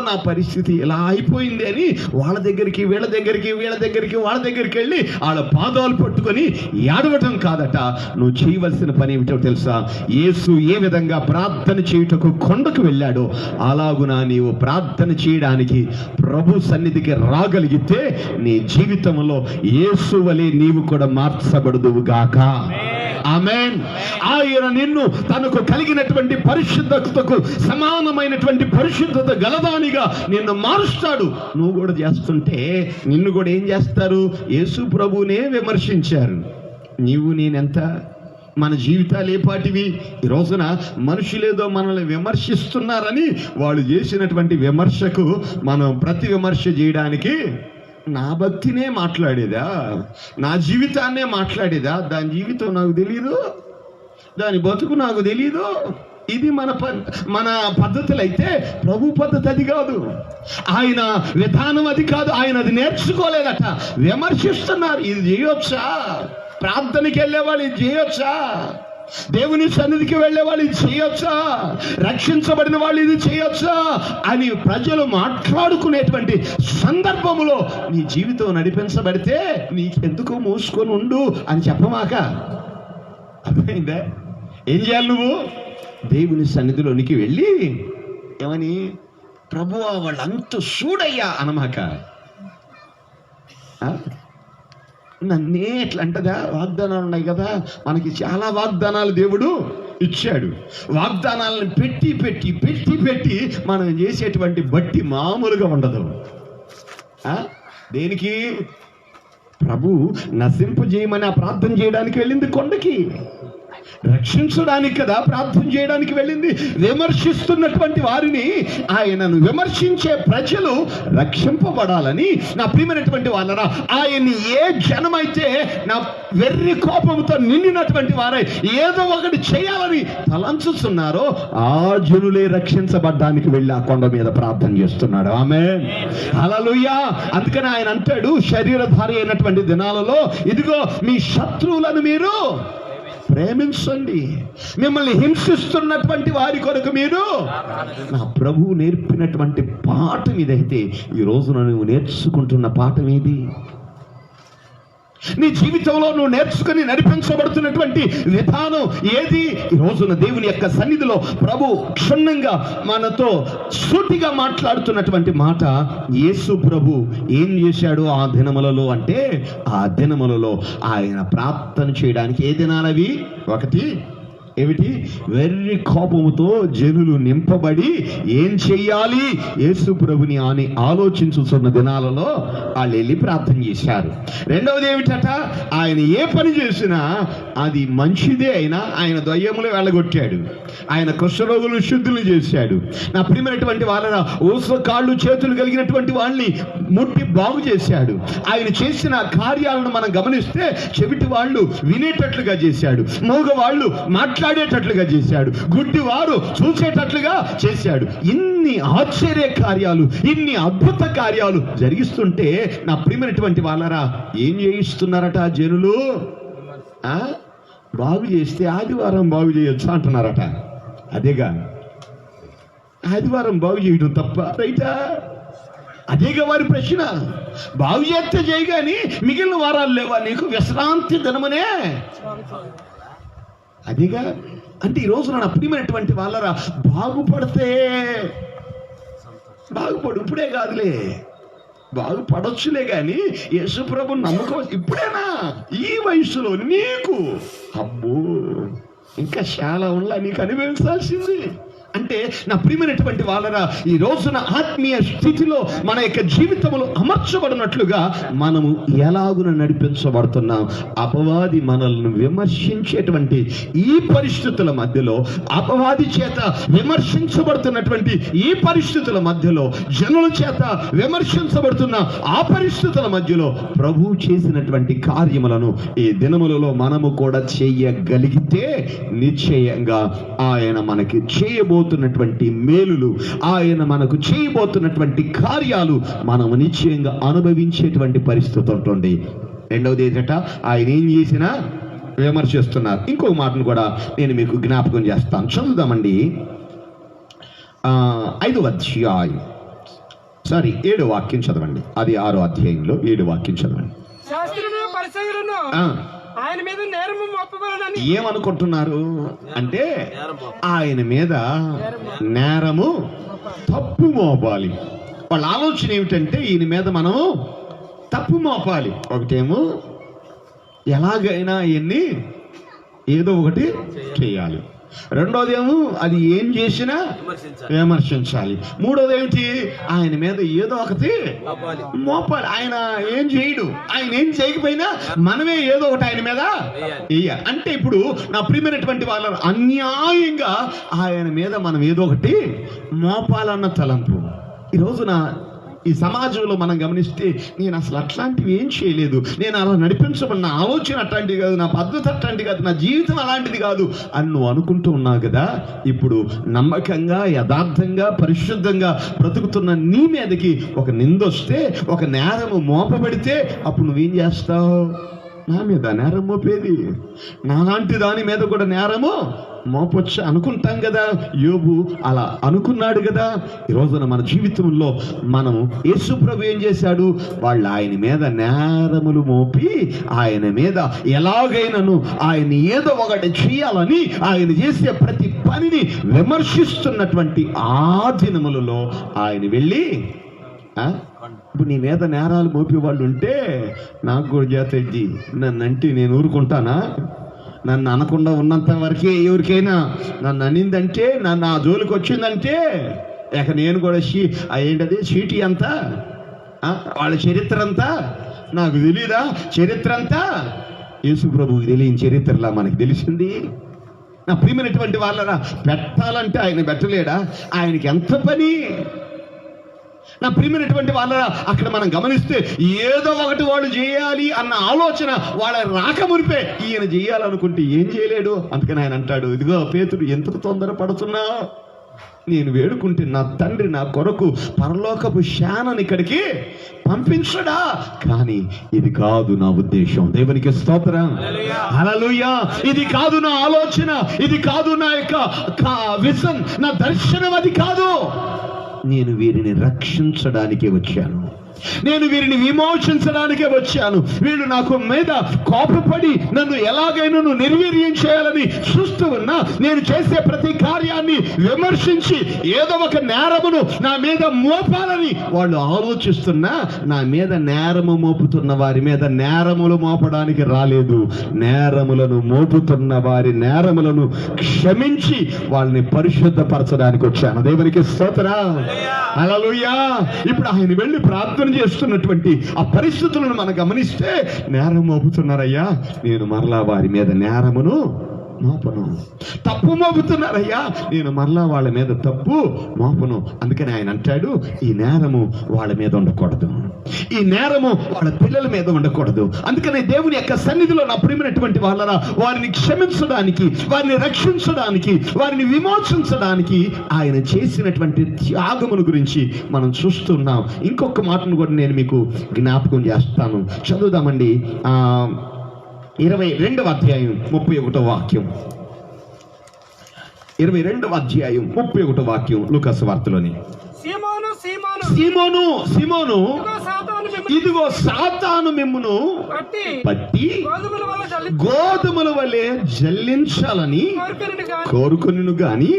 నా పరిస్థితి ఇలా అయిపోయింది అని వాళ్ళ దగ్గరికి వీళ్ళ దగ్గరికి వాళ్ళ దగ్గరికి వెళ్ళి వాళ్ళ పాదాలు పట్టుకొని ఏడవటం కాదట. నువ్వు చేయవలసిన పని ఏమిటో తెలుసా? యేసు ఏ విధంగా ప్రార్థన చేయుటకు కొండకు వెళ్ళాడో అలాగున నీవు ప్రార్థన చేయడానికి ప్రభు సన్నిధికి రాగలిగితే నీ జీవితంలో యేసు వలె నీవు కూడా మార్చబడుదువుగాక. ఆమేన్. ఆయన నిన్ను తనకు కలిగినటువంటి పరిశుద్ధతకు సమానమైనటువంటి పరిశుద్ధత గలదానిగా నిన్ను మారుస్తాడు. నువ్వు కూడా చేస్తుంటే నిన్ను కూడా ఏం చేస్తారు? యేసు ప్రభువునే విమర్శించారు. నీవు నేనెంత, మన జీవితాలు ఏపాటివి? ఈ రోజున మనుషులేదో మనల్ని విమర్శిస్తున్నారని వాళ్ళు చేసినటువంటి విమర్శకు మనం ప్రతి విమర్శ చేయడానికి నా భక్తినే మాట్లాడేదా, నా జీవితాన్నే మాట్లాడేదా? దాని జీవితం నాకు తెలీదు, దాని బతుకు నాకు తెలీదు. ఇది మన పద్ధతులు అయితే ప్రభు పద్ధతి అది కాదు, ఆయన విధానం అది కాదు. ఆయన అది నేర్చుకోలేదట. విమర్శిస్తున్నారు. ఇది చేయొచ్చా? ప్రార్థనకి వెళ్ళేవాళ్ళు ఇది చేయొచ్చా? దేవుని సన్నిధికి వెళ్ళే వాళ్ళు ఇది చేయొచ్చా, రక్షించబడిన వాళ్ళు ఇది చేయొచ్చా అని ప్రజలు మాట్లాడుకునేటువంటి సందర్భంలో నీ జీవితం నడిపించబడితే నీకెందుకు మూసుకొని ఉండు అని చెప్పమాక. అర్థమైందా? ఏం చేయాలి నువ్వు? దేవుని సన్నిధిలోనికి వెళ్ళి ఏమని, ప్రభువా వాళ్ళంత చూడయ్యా అనమాక. నన్నే ఎట్లా అంటదా, వాగ్దానాలు ఉన్నాయి కదా, మనకి చాలా వాగ్దానాలు దేవుడు ఇచ్చాడు. వాగ్దానాలను పెట్టి పెట్టి పెట్టి పెట్టి మనం చేసేటువంటి బట్టి మామూలుగా ఉండదు. దేనికి? ప్రభు నశింపజేయమని ఆ ప్రార్థన చేయడానికి వెళ్ళింది కొండకి, రక్షించడానికి కదా ప్రార్థన చేయడానికి వెళ్ళింది. విమర్శిస్తున్నటువంటి వారిని, ఆయనను విమర్శించే ప్రజలు రక్షింపబడాలని. నా ప్రియమైనటువంటి వాళ్ళరా, ఆయన్ని ఏ జనమైతే నా వెర్రి కోపంతో నిండినటువంటి వారై ఏదో ఒకటి చేయాలని తలంచుతున్నారో ఆ జనులే రక్షించబడ్డానికి వెళ్ళి ఆ కొండ మీద ప్రార్థన చేస్తున్నాడు. ఆమేన్, హల్లెలూయా. అందుకని ఆయన అంటాడు, శరీరధారి అయినటువంటి దినాలలో ఇదిగో మీ శత్రువులను మీరు ప్రేమించండి, మిమ్మల్ని హింసిస్తున్నటువంటి వారి కొరకు మీరు. నా ప్రభువు నేర్పినటువంటి పాఠం ఇదైతే ఈ రోజున నువ్వు నేర్చుకుంటున్న పాఠం ఏది? నీ జీవితంలో నువ్వు నేర్చుకుని నడిపించబడుతున్నటువంటి విధానం ఏది? ఈ రోజున దేవుని యొక్క సన్నిధిలో ప్రభు క్షుణ్ణంగా మనతో సూటిగా మాట్లాడుతున్నటువంటి మాట, యేసు ప్రభు ఏం చేశాడు ఆ దినములలో అంటే, ఆ దినములలో ఆయన ప్రార్థన చేయడానికి ఏ దినాలవి? ఒకటి ఏమిటి? వెర్రి కోపముతో జనులు నింపబడి ఏం చెయ్యాలి యేసు ప్రభుని అని ఆలోచించుతున్న దినాలలో వాళ్ళు వెళ్ళి ప్రార్థన చేశారు. రెండవది ఏమిటట? ఆయన ఏ పని చేసినా అది మంచిదే అయినా ఆయన దయ్యములు వెళ్ళగొట్టాడు, ఆయన కుష్ఠరోగులు శుద్ధులు చేశాడు. నా ప్రియమైనటువంటి వాళ్ళ ఊస కాళ్ళు చేతులు కలిగినటువంటి వాళ్ళని ముట్టి బాగు చేశాడు. ఆయన చేసిన కార్యాలను మనం గమనిస్తే చెవిటి వాళ్ళు వినేటట్లుగా చేశాడు, మూగ వాళ్ళు మాట్లాడేటట్లుగా చేశాడు, గుడ్డి వారు చూసేటట్లుగా చేశాడు. ఇన్ని ఆశ్చర్య కార్యాలు, ఇన్ని అద్భుత కార్యాలు జరిగిస్తుంటే నా ప్రియమైనటువంటి వాళ్ళరా ఏం చేయిస్తున్నారట జనులు? బాగు చేస్తే ఆదివారం బాగు చేయొచ్చు అంటున్నారట. అదేగా ఆదివారం బాగు చేయడం తప్ప రైటా? అదేగా వారి ప్రశ్న. బాగు చేస్తే చేయగాని మిగిలిన వారాలు లేవా నీకు? విశ్రాంతి దినమనే అదేగా. అంటే ఈ రోజున నా ప్రియమైనటువంటి వాళ్ళరా బాగుపడితే బాగుపడు, ఇప్పుడే కాదులే, బాగుపడొచ్చులే కానీ యేసు ప్రభు నమ్మకం ఇప్పుడేనా? ఈ వయసులో నీకు అబ్బో ఇంకా చాలా ఉందా నీకు అనుభవించాల్సింది. అంటే నా ప్రియమైనటువంటి వాళ్ళరా ఈ రోజున ఆత్మీయ స్థితిలో మన యొక్క జీవితంలో అమర్చబడినట్లుగా మనము ఎలాగున నడిపించబడుతున్నాం. అపవాది మనల్ని విమర్శించేటువంటి ఈ పరిస్థితుల మధ్యలో, అపవాది చేత విమర్శించబడుతున్నటువంటి ఈ పరిస్థితుల మధ్యలో, జనుల చేత విమర్శించబడుతున్న ఆ పరిస్థితుల మధ్యలో ప్రభువు చేసినటువంటి కార్యములను ఈ దినములలో మనము కూడా చేయగలిగితే నిశ్చయంగా ఆయన మనకి చేయబోతున్నటువంటి మేలులు, ఆయన మనకు చేయబోతున్నటువంటి కార్యాలు మనము నిశ్చయంగా అనుభవించేటువంటి పరిస్థితి ఉంటుంది. రెండవది ఏంటంట? ఆయన ఏం చేసినా విమర్శిస్తున్నారు. ఇంకొక మాటను కూడా నేను మీకు జ్ఞాపకం చేస్తాను. చదువుదామండి. 5వ అధ్యాయం 7వ వాక్యం చదవండి. అది 6వ అధ్యాయంలో 7వ వాక్యం చదవండి. శాస్త్రులు పరిసయ్యులను ఆయన మీద నేరము మోపబడని ఏమనుకుంటున్నారు అంటే ఆయన మీద నేరము తప్పు మోపాలి. వాళ్ళ ఆలోచన ఏమిటంటే ఈయన మీద మనం తప్పు మోపాలి. ఒకటేమో ఎలాగైనా ఈయన్ని ఏదో ఒకటి చేయాలి, రెండోదేమో అది ఏం చేసినా విమర్శించాలి, మూడోది ఏమిటి ఆయన మీద ఏదో ఒకటి మోపాలి. ఆయన ఏం చేయడు, ఆయన ఏం చేయకపోయినా మనమే ఏదో ఒకటి ఆయన మీద వేయాలి. అంటే ఇప్పుడు నా ప్రియమైనటువంటి వాళ్ళ అన్యాయంగా ఆయన మీద మనం ఏదో ఒకటి మోపాలన్న తలంపు ఈ రోజున ఈ సమాజంలో మనం గమనిస్తే నేను అసలు అట్లాంటివి ఏం చేయలేదు, నేను అలా నడిపించబడిన ఆలోచన అట్లాంటిది కాదు, నా పద్ధతి అట్లాంటిది కాదు, నా జీవితం అలాంటిది కాదు అని నువ్వు అనుకుంటూ ఉన్నావు కదా. ఇప్పుడు నమ్మకంగా యథార్థంగా పరిశుద్ధంగా బ్రతుకుతున్న నీ మీదకి ఒక నిందొస్తే, ఒక నేరము మోపబడితే అప్పుడు నువ్వేం చేస్తావు? నా మీద నేరం మోపేది? నాలాంటి దాని మీద కూడా నేరము మోపొచ్చు అనుకుంటాం కదా. యోబు అలా అనుకున్నాడు కదా. ఈ రోజున మన జీవితంలో మనము యేసు ప్రభు ఏం చేశాడు? వాళ్ళు ఆయన మీద నేరములు మోపి ఆయన మీద ఎలాగైనాను ఆయన ఏదో ఒకటి చేయాలని ఆయన చేసే ప్రతి పనిని విమర్శిస్తున్నటువంటి ఆ దినములలో ఆయన వెళ్ళి ఇప్పుడు నీ మీద నేరాలు మోపే వాళ్ళు ఉంటే నాకు కూడా చేతడ్డి, నన్ను అంటే నేను ఊరుకుంటానా? నన్ను అనకుండా ఉన్నంత వరకే ఎవరికైనా నన్ను అనిందంటే, నన్ను ఆ జోలికి వచ్చిందంటే ఇక నేను కూడా ఏంటది చీటీ అంతా, వాళ్ళ చరిత్ర అంతా నాకు తెలీదా? చరిత్ర అంతా యేసు ప్రభువుకి తెలియని చరిత్రలా మనకి తెలిసింది. నా ప్రియమైనటువంటి వాళ్ళరా, పెట్టాలంటే ఆయన పెట్టలేడా? ఆయనకి ఎంత పని? నా ప్రియమైనటువంటి వాళ్ళ అక్కడ మనం గమనిస్తే ఏదో ఒకటి వాళ్ళు చేయాలి అన్న ఆలోచన వాళ్ళ రాకమునిపే ఈయన చేయాలనుకుంటే ఏం చేయలేడు. అందుకని ఆయన అంటాడు, ఇదిగో పేతురు, ఎందుకు తొందర పడుతున్నావు? నేను వేడుకుంటే నా తండ్రి నా కొరకు పరలోకపు శానని ఇక్కడికి పంపించడా, కానీ ఇది కాదు నా ఉద్దేశం. దేవునికి స్తోత్రం, హల్లెలూయా. ఇది కాదు నా ఆలోచన, ఇది కాదు నా యొక్క విజన్, నా దర్శనం అది కాదు. నేను వీరిని రక్షించడానికే వచ్చాను, నేను వీరిని విమోచించడానికే వచ్చాను. వీళ్ళు నాకు మీద కోపపడి నన్ను ఎలాగైనా నిర్వీర్యం చేయాలని చూస్తూ ఉన్నా, నేను చేసే ప్రతి కార్యాన్ని విమర్శించి ఏదో ఒక నేరమును నా మీద మోపాలని వాళ్ళు ఆలోచిస్తున్నా, నా మీద నేరము మోపుతున్న వారి మీద నేరములు మోపడానికి రాలేదు. నేరములను మోపుతున్న వారి నేరములను క్షమించి వాళ్ళని పరిశుద్ధపరచడానికి వచ్చాను. దేవునికి స్తోత్రం, హల్లెలూయా. ఇప్పుడు ఆయన వెళ్ళి ప్రార్థన చేస్తున్నటువంటి ఆ పరిస్థితులను మనం గమనిస్తే, నేరం మోపుతున్నారయ్యా, నేను మరలా వారి మీద నేరమును మోపను. తప్పు మోపుతున్నారయ్యా, నేను మరలా వాళ్ళ మీద తప్పు మోపను. అందుకని ఆయన అంటాడు, ఈ నేరము వాళ్ళ మీద ఉండకూడదు, ఈ నేరము వాళ్ళ పిల్లల మీద ఉండకూడదు. అందుకని దేవుని యొక్క సన్నిధిలో నా ప్రియమైనటువంటి వాళ్ళరా, వారిని క్షమించడానికి, వారిని రక్షించడానికి, వారిని విమోచించడానికి ఆయన చేసినటువంటి త్యాగమును గురించి మనం చూస్తున్నాం. ఇంకొక మాటను కూడా నేను మీకు జ్ఞాపకం చేస్తాను. చదువుదామండి. 22వ అధ్యాయం 31వ వాక్యం. 22వ అధ్యాయం 31వ వాక్యం లూకాసు వార్తలోని. సీమోను, సీమోను, ఇదిగో సాతాను మిమ్మును పట్టి గోధుమల వలె జల్లించాలని కోరుకొనిను గాని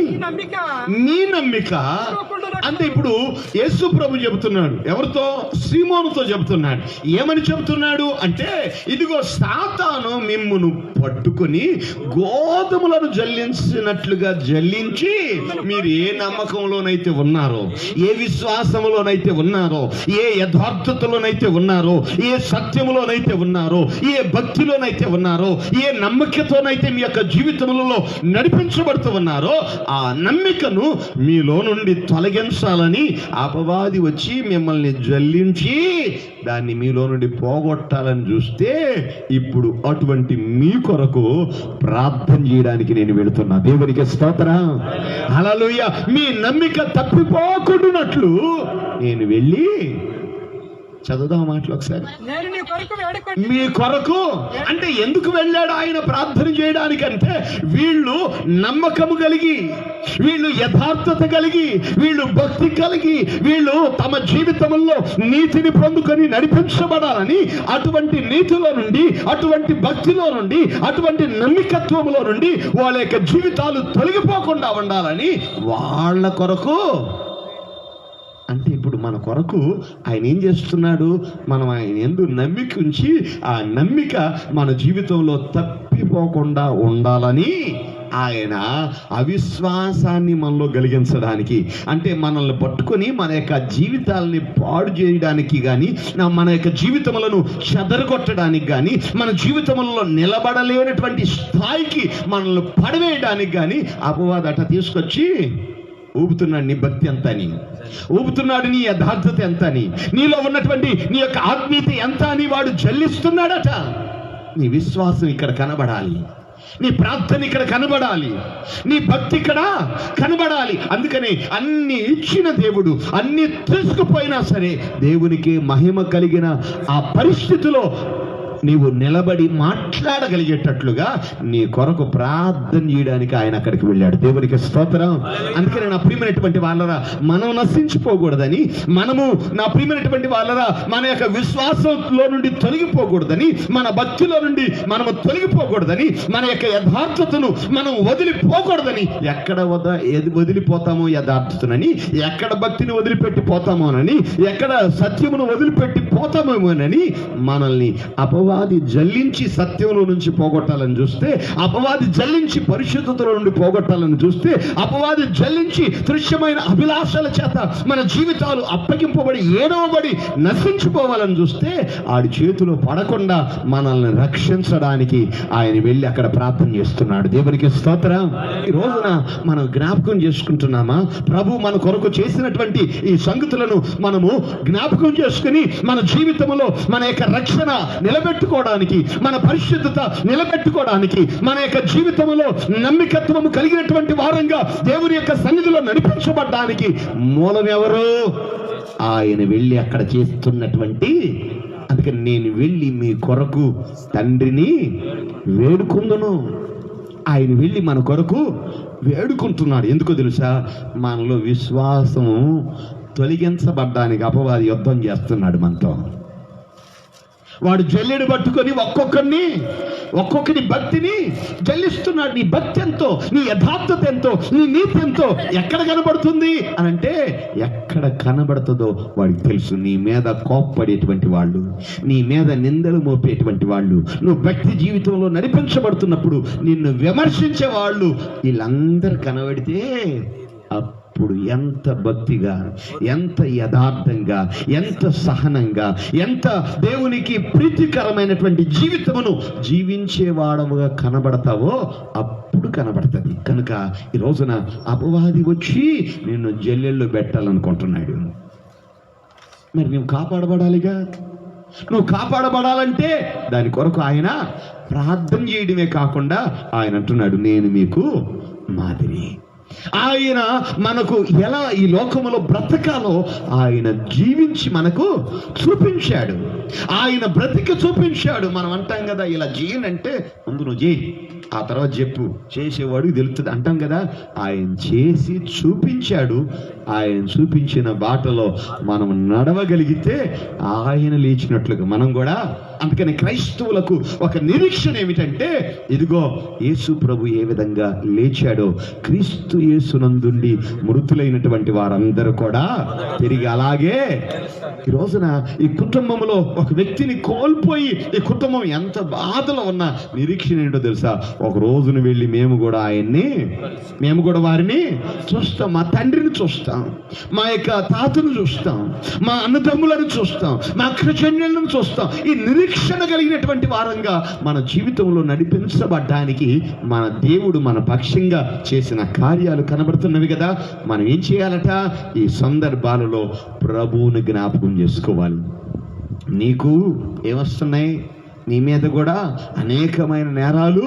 నీ నమ్మిక. అంటే ఇప్పుడు యేసు ప్రభు చెబుతున్నాడు, ఎవరితో? సీమోనుతో చెబుతున్నాడు. ఏమని చెబుతున్నాడు అంటే, ఇదిగో సాతాను మిమ్మును పట్టుకొని గోధుమలను జల్లించినట్లుగా జల్లించి, మీరు ఏ నమ్మకంలోనైతే ఉన్నారో, ఏ విశ్వాసంలోనైతే ఉన్నారో, ఏ యథార్థతలోనైతే ఉన్నారో, ఏ సత్యములోనైతే ఉన్నారో, ఏ భక్తిలోనైతే ఉన్నారో, ఏ నమ్మకతోనైతే మీ యొక్క జీవితంలో నడిపించబడుతూ ఉన్నారో, ఆ నమ్మికను మీలో నుండి తొలగించాలని అపవాది వచ్చి మిమ్మల్ని జల్లించి దాన్ని మీలో నుండి పోగొట్టాలని చూస్తే, ఇప్పుడు అటువంటి మీ కొరకు ప్రార్థన చేయడానికి నేను వెళుతున్నా. దేవునికి స్తోత్రం, హల్లెలూయా. మీ నమ్మిక తప్పిపోకుండానట్లు నేను వెళ్ళి, చదువుదాం మాటలు ఒకసారి. మీ కొరకు అంటే ఎందుకు వెళ్ళాడు ఆయన ప్రార్థన చేయడానికంటే, వీళ్ళు నమ్మకము కలిగి, వీళ్ళు యథార్థత కలిగి, వీళ్ళు భక్తి కలిగి, వీళ్ళు తమ జీవితంలో నీతిని పొందుకొని నడిపించబడాలని, అటువంటి నీతిలో నుండి, అటువంటి భక్తిలో నుండి, అటువంటి నమ్మికత్వంలో నుండి వాళ్ళ యొక్క జీవితాలు తొలగిపోకుండా ఉండాలని వాళ్ళ కొరకు. అంటే ఇప్పుడు మన కొరకు ఆయన ఏం చేస్తున్నాడు? మనం ఆయన యందు నమ్మిక ఉంచి, ఆ నమ్మిక మన జీవితంలో తప్పిపోకుండా ఉండాలని ఆయన అవిశ్వాసాన్ని మనలో కలిగించడానికి, అంటే మనల్ని పట్టుకొని మన యొక్క జీవితాలని పాడు చేయడానికి కానీ, మన యొక్క జీవితములను చెదరగొట్టడానికి కానీ, మన జీవితంలో నిలబడలేనటువంటి స్థాయికి మనల్ని పడవేయడానికి కానీ అపవాది అట తీసుకొచ్చి ఊపుతున్నాడు. నీ భక్తి ఎంత అని ఊపుతున్నాడు, నీ యథార్థత ఎంత అని, నీలో ఉన్నటువంటి నీ యొక్క ఆత్మీయత ఎంత అని వాడు జల్లిస్తున్నాడట. నీ విశ్వాసం ఇక్కడ కనబడాలి, నీ ప్రార్థన ఇక్కడ కనబడాలి, నీ భక్తి ఇక్కడ కనబడాలి. అందుకని అన్ని ఇచ్చిన దేవుడు, అన్ని తీసుకుపోయినా సరే దేవునికి మహిమ కలిగిన ఆ పరిస్థితిలో నీవు నిలబడి మాట్లాడగలిగేటట్లుగా నీ కొరకు ప్రార్థన చేయడానికి ఆయన అక్కడికి వెళ్ళాడు. దేవునికి స్తోత్రం. అందుకని నా ప్రియమైనటువంటి వాళ్ళరా, మనం నశించిపోకూడదని, మనము నా ప్రియమైనటువంటి వాళ్ళరా మన యొక్క విశ్వాసంలో నుండి తొలగిపోకూడదని, మన భక్తిలో నుండి మనము తొలగిపోకూడదని, మన యొక్క యథార్థతను మనం వదిలిపోకూడదని, ఎక్కడ వదిలిపోతామో యథార్థతనని, ఎక్కడ భక్తిని వదిలిపెట్టి పోతామోనని, ఎక్కడ సత్యమును వదిలిపెట్టి పోతామేమోనని మనల్ని అపవాది జల్లించి సత్యంలో నుంచి పోగొట్టాలని చూస్తే, అపవాది జల్లించి పరిశుద్ధతలో నుండి పోగొట్టాలని చూస్తే, అపవాది జల్లించి దృశ్యమైన అభిలాషల చేత మన జీవితాలు అప్పగింపబడి ఏడవబడి నశించిపోవాలని చూస్తే, ఆడి చేతిలో పడకుండా మనల్ని రక్షించడానికి ఆయన వెళ్ళి అక్కడ ప్రార్థన చేస్తున్నాడు. దేవునికి స్తోత్రం. ఈ రోజున మనం జ్ఞాపకం చేసుకుంటున్నామా? ప్రభు మన కొరకు చేసినటువంటి ఈ సంగతులను మనము జ్ఞాపకం చేసుకుని మన జీవితంలో మన యొక్క రక్షణ నిలబెట్టుకోవడానికి, మన పరిశుద్ధత నిలబెట్టుకోవడానికి, మన యొక్క జీవితంలో నమ్మికత్వము కలిగినటువంటి వారంగా దేవుని యొక్క సన్నిధిలో నడిపించబడ్డానికి మూలం ఎవరు? ఆయన వెళ్ళి అక్కడ చేస్తున్నటువంటి, అందుకని నేను వెళ్ళి మీ కొరకు తండ్రిని వేడుకుందును. ఆయన వెళ్ళి మన కొరకు వేడుకుంటున్నాడు. ఎందుకో తెలుసా? మనలో విశ్వాసము తొలగించబడ్డానికి అపవాది యుద్ధం చేస్తున్నాడు మనతో. వాడు జల్లెడు పట్టుకొని ఒక్కొక్కరి భక్తిని జల్లిస్తున్నాడు. నీ భక్తి ఎంతో, నీ యథార్థత ఎంతో, నీ నీతి ఎంతో ఎక్కడ కనబడుతుంది అని అంటే, ఎక్కడ కనబడుతుందో వాడికి తెలుసు. నీ మీద కోప్పడేటువంటి వాళ్ళు, నీ మీద నిందలు మోపేటువంటి వాళ్ళు, నువ్వు భక్తి జీవితంలో నడిపించబడుతున్నప్పుడు నిన్ను విమర్శించే వాళ్ళు, వీళ్ళందరూ కనబడితే అప్పుడు ఎంత భక్తిగా, ఎంత యథార్థంగా, ఎంత సహనంగా, ఎంత దేవునికి ప్రీతికరమైనటువంటి జీవితమును జీవించేవాడముగా కనబడతావో అప్పుడు కనబడుతుంది. కనుక ఈ రోజున అపవాది వచ్చి నిన్ను జల్లెల్లో పెట్టాలనుకుంటున్నాడు. మరి నువ్వు కాపాడబడాలిగా. నువ్వు కాపాడబడాలంటే దాని కొరకు ఆయన ప్రార్థన చేయడమే కాకుండా ఆయన అంటున్నాడు, నేను మీకు మాదిరి. ఆయన మనకు ఎలా ఈ లోకములో బ్రతకాలో ఆయన జీవించి మనకు చూపించాడు. ఆయన బ్రతికి చూపించాడు. మనం అంటాం కదా, ఇలా చేయనంటే ముందు నువ్వు చేయి, ఆ తర్వాత చెప్పు, చేసేవాడు తెలుస్తుంది అంటాం కదా. ఆయన చేసి చూపించాడు. ఆయన చూపించిన బాటలో మనం నడవగలిగితే ఆయన లేచినట్లుగా మనం కూడా. అందుకని క్రైస్తవులకు ఒక నిరీక్షణ ఏమిటంటే, ఇదిగో యేసు ప్రభు ఏ విధంగా లేచాడో, క్రీస్తు యేసునందుండి మృతులైనటువంటి వారందరూ కూడా తిరిగి అలాగే. ఈ రోజున ఈ కుటుంబంలో ఒక వ్యక్తిని కోల్పోయి ఈ కుటుంబం ఎంత బాధలో ఉన్న నిరీక్షణ ఏంటో తెలుసా? ఒక రోజున వెళ్ళి మేము కూడా వారిని చూస్తాం. మా తండ్రిని చూస్తాం, మా యొక్క తాతను చూస్తాం, మా అన్నదమ్ములను చూస్తాం, మా అక్కచెల్లెళ్ళను చూస్తాం. ఈ నిరీక్షణ కలిగినటువంటి వారంగా మన జీవితంలో నడిపించబడ్డానికి మన దేవుడు మన పక్షంగా చేసిన కార్యాలు కనబడుతున్నవి కదా. మనం ఏం చేయాలట? ఈ సందర్భాలలో ప్రభువుని జ్ఞాపకం చేసుకోవాలి. నీకు ఏమొస్తున్నాయి? నీ మీద కూడా అనేకమైన నేరాలు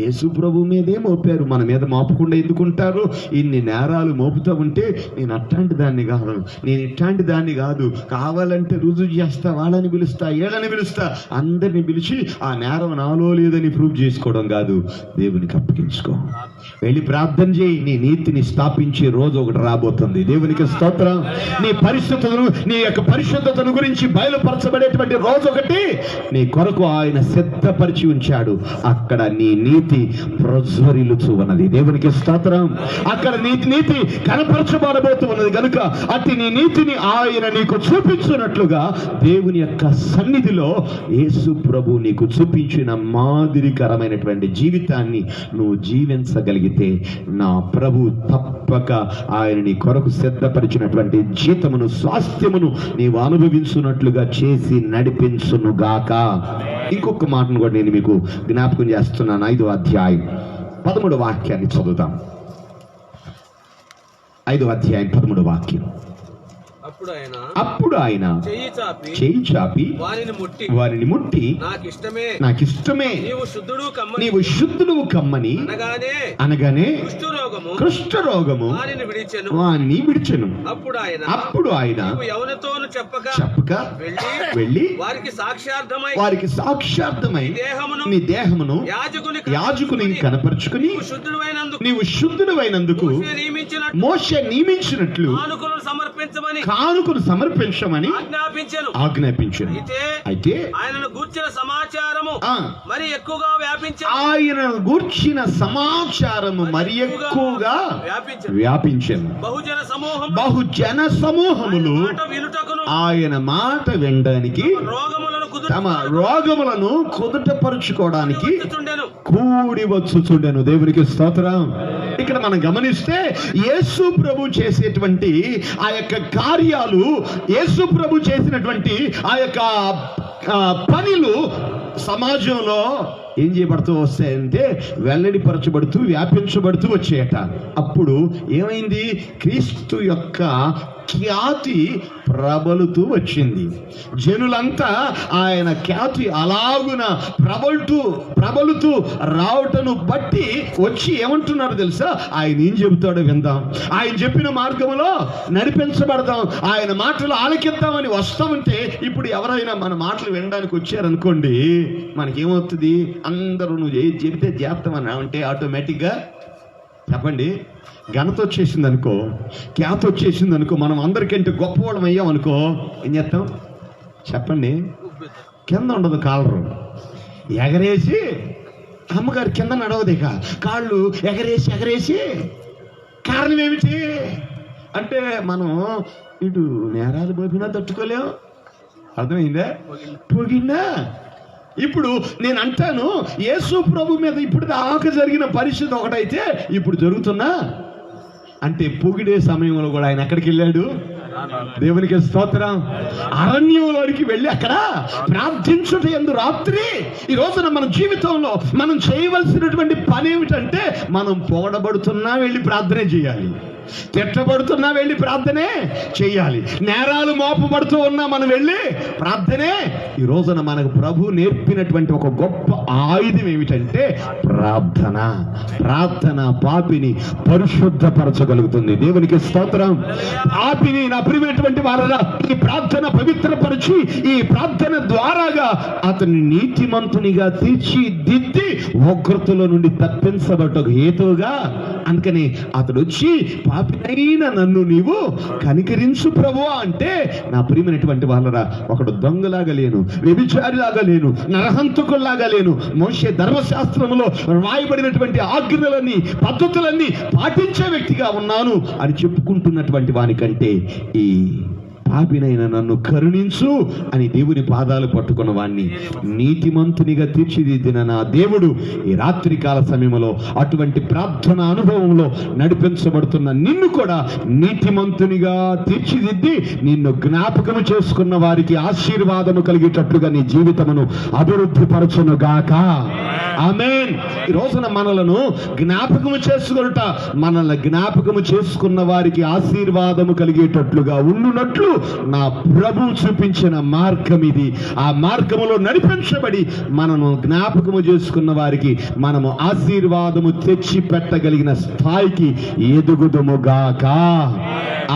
యేసు ప్రభు మీదే మోపారు. మన మీద మోపకుండా ఎందుకుంటారు? ఇన్ని నేరాలు మోపుతూ ఉంటే, నేను అట్లాంటి దాన్ని కాదు, నేను ఇట్లాంటి దాన్ని కాదు, కావాలంటే రుజువు చేస్తా, వాళ్ళని పిలుస్తా, ఏళ్ళని పిలుస్తా, అందరిని పిలిచి ఆ నేరం నాలో లేదని ప్రూవ్ చేసుకోవడం కాదు, దేవునికి అప్పగించుకో. వెళ్ళి ప్రార్థన చేయి. నీ నీతిని స్థాపించే రోజు ఒకటి రాబోతుంది. దేవునికి స్తోత్రం. నీ పరిశుద్ధతను, నీ యొక్క పరిశుద్ధతను గురించి బయలుపరచబడేటువంటి రోజు ఒకటి నీ కొరకు ఆయన సిద్ధపరిచి ఉంచాడు. అక్కడ నీ నీతి ప్రజ్వరిల్లుచు ఉన్నది. దేవునికి స్తోత్రం. అక్కడ నీతి కనపరచబడబోతూ ఉన్నది. కనుక అట్టి నీ నీతిని ఆయన నీకు చూపించున్నట్లుగా దేవుని యొక్క సన్నిధిలో యేసు ప్రభు నీకు చూపించిన మాదిరికరమైనటువంటి జీవితాన్ని నువ్వు జీవించగలిగితే, నా ప్రభు తప్పక ఆయన నీ కొరకు సిద్ధపరిచినటువంటి జీతమును, స్వాస్థ్యమును నీవు అనుభవించున్నట్లుగా చేసి నడిపించునుగాక. ఇంకొక మాటను కూడా నేను మీకు జ్ఞాపకం చేస్తున్నాను. 5వ అధ్యాయం 13వ వాక్యాన్ని చదువుతాం. 5వ అధ్యాయం 13వ వాక్యం. అప్పుడు ఆయన చెయ్యి చాపి వారిని ముట్టి నాకిష్టమే నీవు శుద్ధుడు కమ్మని అనగానే కుష్ఠరోగము వారిని విడిచెను. అప్పుడు ఆయన చెప్పక వెళ్ళి వారికి సాక్ష్యార్థమై నీ దేహమును యాజకుని కనపరుచుకుని నీవు శుద్ధుడైనందుకు మోషే నియమించినట్లు కానుకను సమర్పించమని ఆజ్ఞాపించాను. అయితే ఆయనను గూర్చిన సమాచారము మరి ఎక్కువగా వ్యాపించాను. బహుజన సమూహములు ఆయన మాట వినడానికి తమ రోగములను కుదుటపరుచుకోవడానికి కూడి వచ్చుచుండెను. దేవునికి స్తోత్రం. ఇక్కడ మనం గమనిస్తే యేసు ప్రభు చేసేటువంటి ఆ యొక్క కార్యాలు, యేసు ప్రభు చేసినటువంటి ఆ యొక్క పనులు సమాజంలో ఏం చేయబడుతూ వస్తాయంటే వెల్లడిపరచబడుతూ వ్యాపించబడుతూ వచ్చాయట. అప్పుడు ఏమైంది? క్రీస్తు యొక్క ఖ్యాతి ప్రబలుతూ వచ్చింది. జనులంతా ఆయన ఖ్యాతి అలాగున ప్రబలుతూ రావటను బట్టి వచ్చి ఏమంటున్నారు తెలుసా? ఆయన ఏం చెబుతాడో విందాం, ఆయన చెప్పిన మార్గంలో నడిపించబడదాం, ఆయన మాటలు ఆలకిద్దామని వస్తామంటే ఇప్పుడు ఎవరైనా మన మాటలు వినడానికి వచ్చారనుకోండి, మనకేమవుతుంది? అందరూ నువ్వు చెబితే చేస్తామని అంటే ఆటోమేటిక్గా చెప్పండి ఘనత వచ్చేసింది అనుకో, ఖ్యాతి వచ్చేసింది అనుకో, మనం అందరికంటే గొప్పవాళ్ళం అయ్యాం అనుకో, ఏం చేస్తాం చెప్పండి? కింద ఉండదు కాలరు, ఎగరేసి అమ్మగారు కింద నడవదిక కాళ్ళు ఎగరేసి కారణం ఏమిటి అంటే మనం ఇటు నేరాలు పోయినా తట్టుకోలేం. అర్థమైందా? పొగినా ఇప్పుడు నేను అంటాను, యేసు ప్రభు మీద ఇప్పుడు దాకా జరిగిన పరిస్థితి ఒకటైతే ఇప్పుడు జరుగుతున్నా అంటే పొగిడే సమయంలో కూడా ఆయన ఎక్కడికి వెళ్ళాడు? దేవునికి స్తోత్రం. అరణ్యంలోనికి వెళ్ళి అక్కడ ప్రార్థించుట యందు రాత్రి. ఈ రోజున మన జీవితంలో మనం చేయవలసినటువంటి పని ఏమిటంటే, మనం పొగడబడుతున్నా వెళ్ళి ప్రార్థనే చేయాలి, తిట్టబడుతున్నా వెళ్ళి ప్రార్థనే చేయాలి, నేరాలు మోపబడుతూ ఉన్నా మనం వెళ్ళి ప్రార్థనే. ఈ రోజున మనకు ప్రభు నేర్పినటువంటి ఒక గొప్ప ఆయుధం ఏమిటంటే ప్రార్థన. ప్రార్థన పాపిని పరిశుద్ధపరచగలుగుతుంది. దేవునికి స్తోత్రం. పాపిని, నా ప్రియమైనటువంటి వారలా, ఈ ప్రార్థన పవిత్రపరిచి ఈ ప్రార్థన ద్వారాగా అతన్ని నీతిమంతునిగా తీర్చిదిద్ది ఉగ్రతలో నుండి తప్పించబడ్డకు హేతువుగా. అందుకని అతడు వచ్చి పాపినైన నన్ను నీవు కనికరించు ప్రభువా అంటే, నా ప్రియమైనటువంటి వాళ్ళరా, ఒకడు దొంగలాగా లేను, వ్యభిచారిలాగా లేను, నరహంతకుల్లాగా లేను, మోషే ధర్మశాస్త్రంలో రాయబడినటువంటి ఆజ్ఞలన్నీ పద్ధతులన్నీ పాటించే వ్యక్తిగా ఉన్నాను అని చెప్పుకుంటున్నటువంటి వానికంటే ఈ పాపినైన నన్ను కరుణించు అని దేవుని పాదాలు పట్టుకున్న వాణ్ణి నీతిమంతునిగా తీర్చిదిద్దిన నా దేవుడు ఈ రాత్రికాల సమయంలో అటువంటి ప్రార్థన అనుభవంలో నడిపించబడుతున్న నిన్ను కూడా నీతిమంతునిగా తీర్చిదిద్ది నిన్ను జ్ఞాపకము చేసుకున్న వారికి ఆశీర్వాదము కలిగేటట్లుగా నీ జీవితమును అభివృద్ధి పరచును గాక. ఆమేన్. ఈ రోజున మనలను జ్ఞాపకము చేసుకొనుట, మనల్ని జ్ఞాపకము చేసుకున్న వారికి ఆశీర్వాదము కలిగేటట్లుగా ఉండునట్లు నా ప్రభు చూపించిన మార్గం ఇది. ఆ మార్గములో నడిపించబడి మనము జ్ఞాపకము చేసుకున్న వారికి మనము ఆశీర్వాదము తెచ్చి పెట్టగలిగిన స్థాయికి ఎదుగుదుముగాక.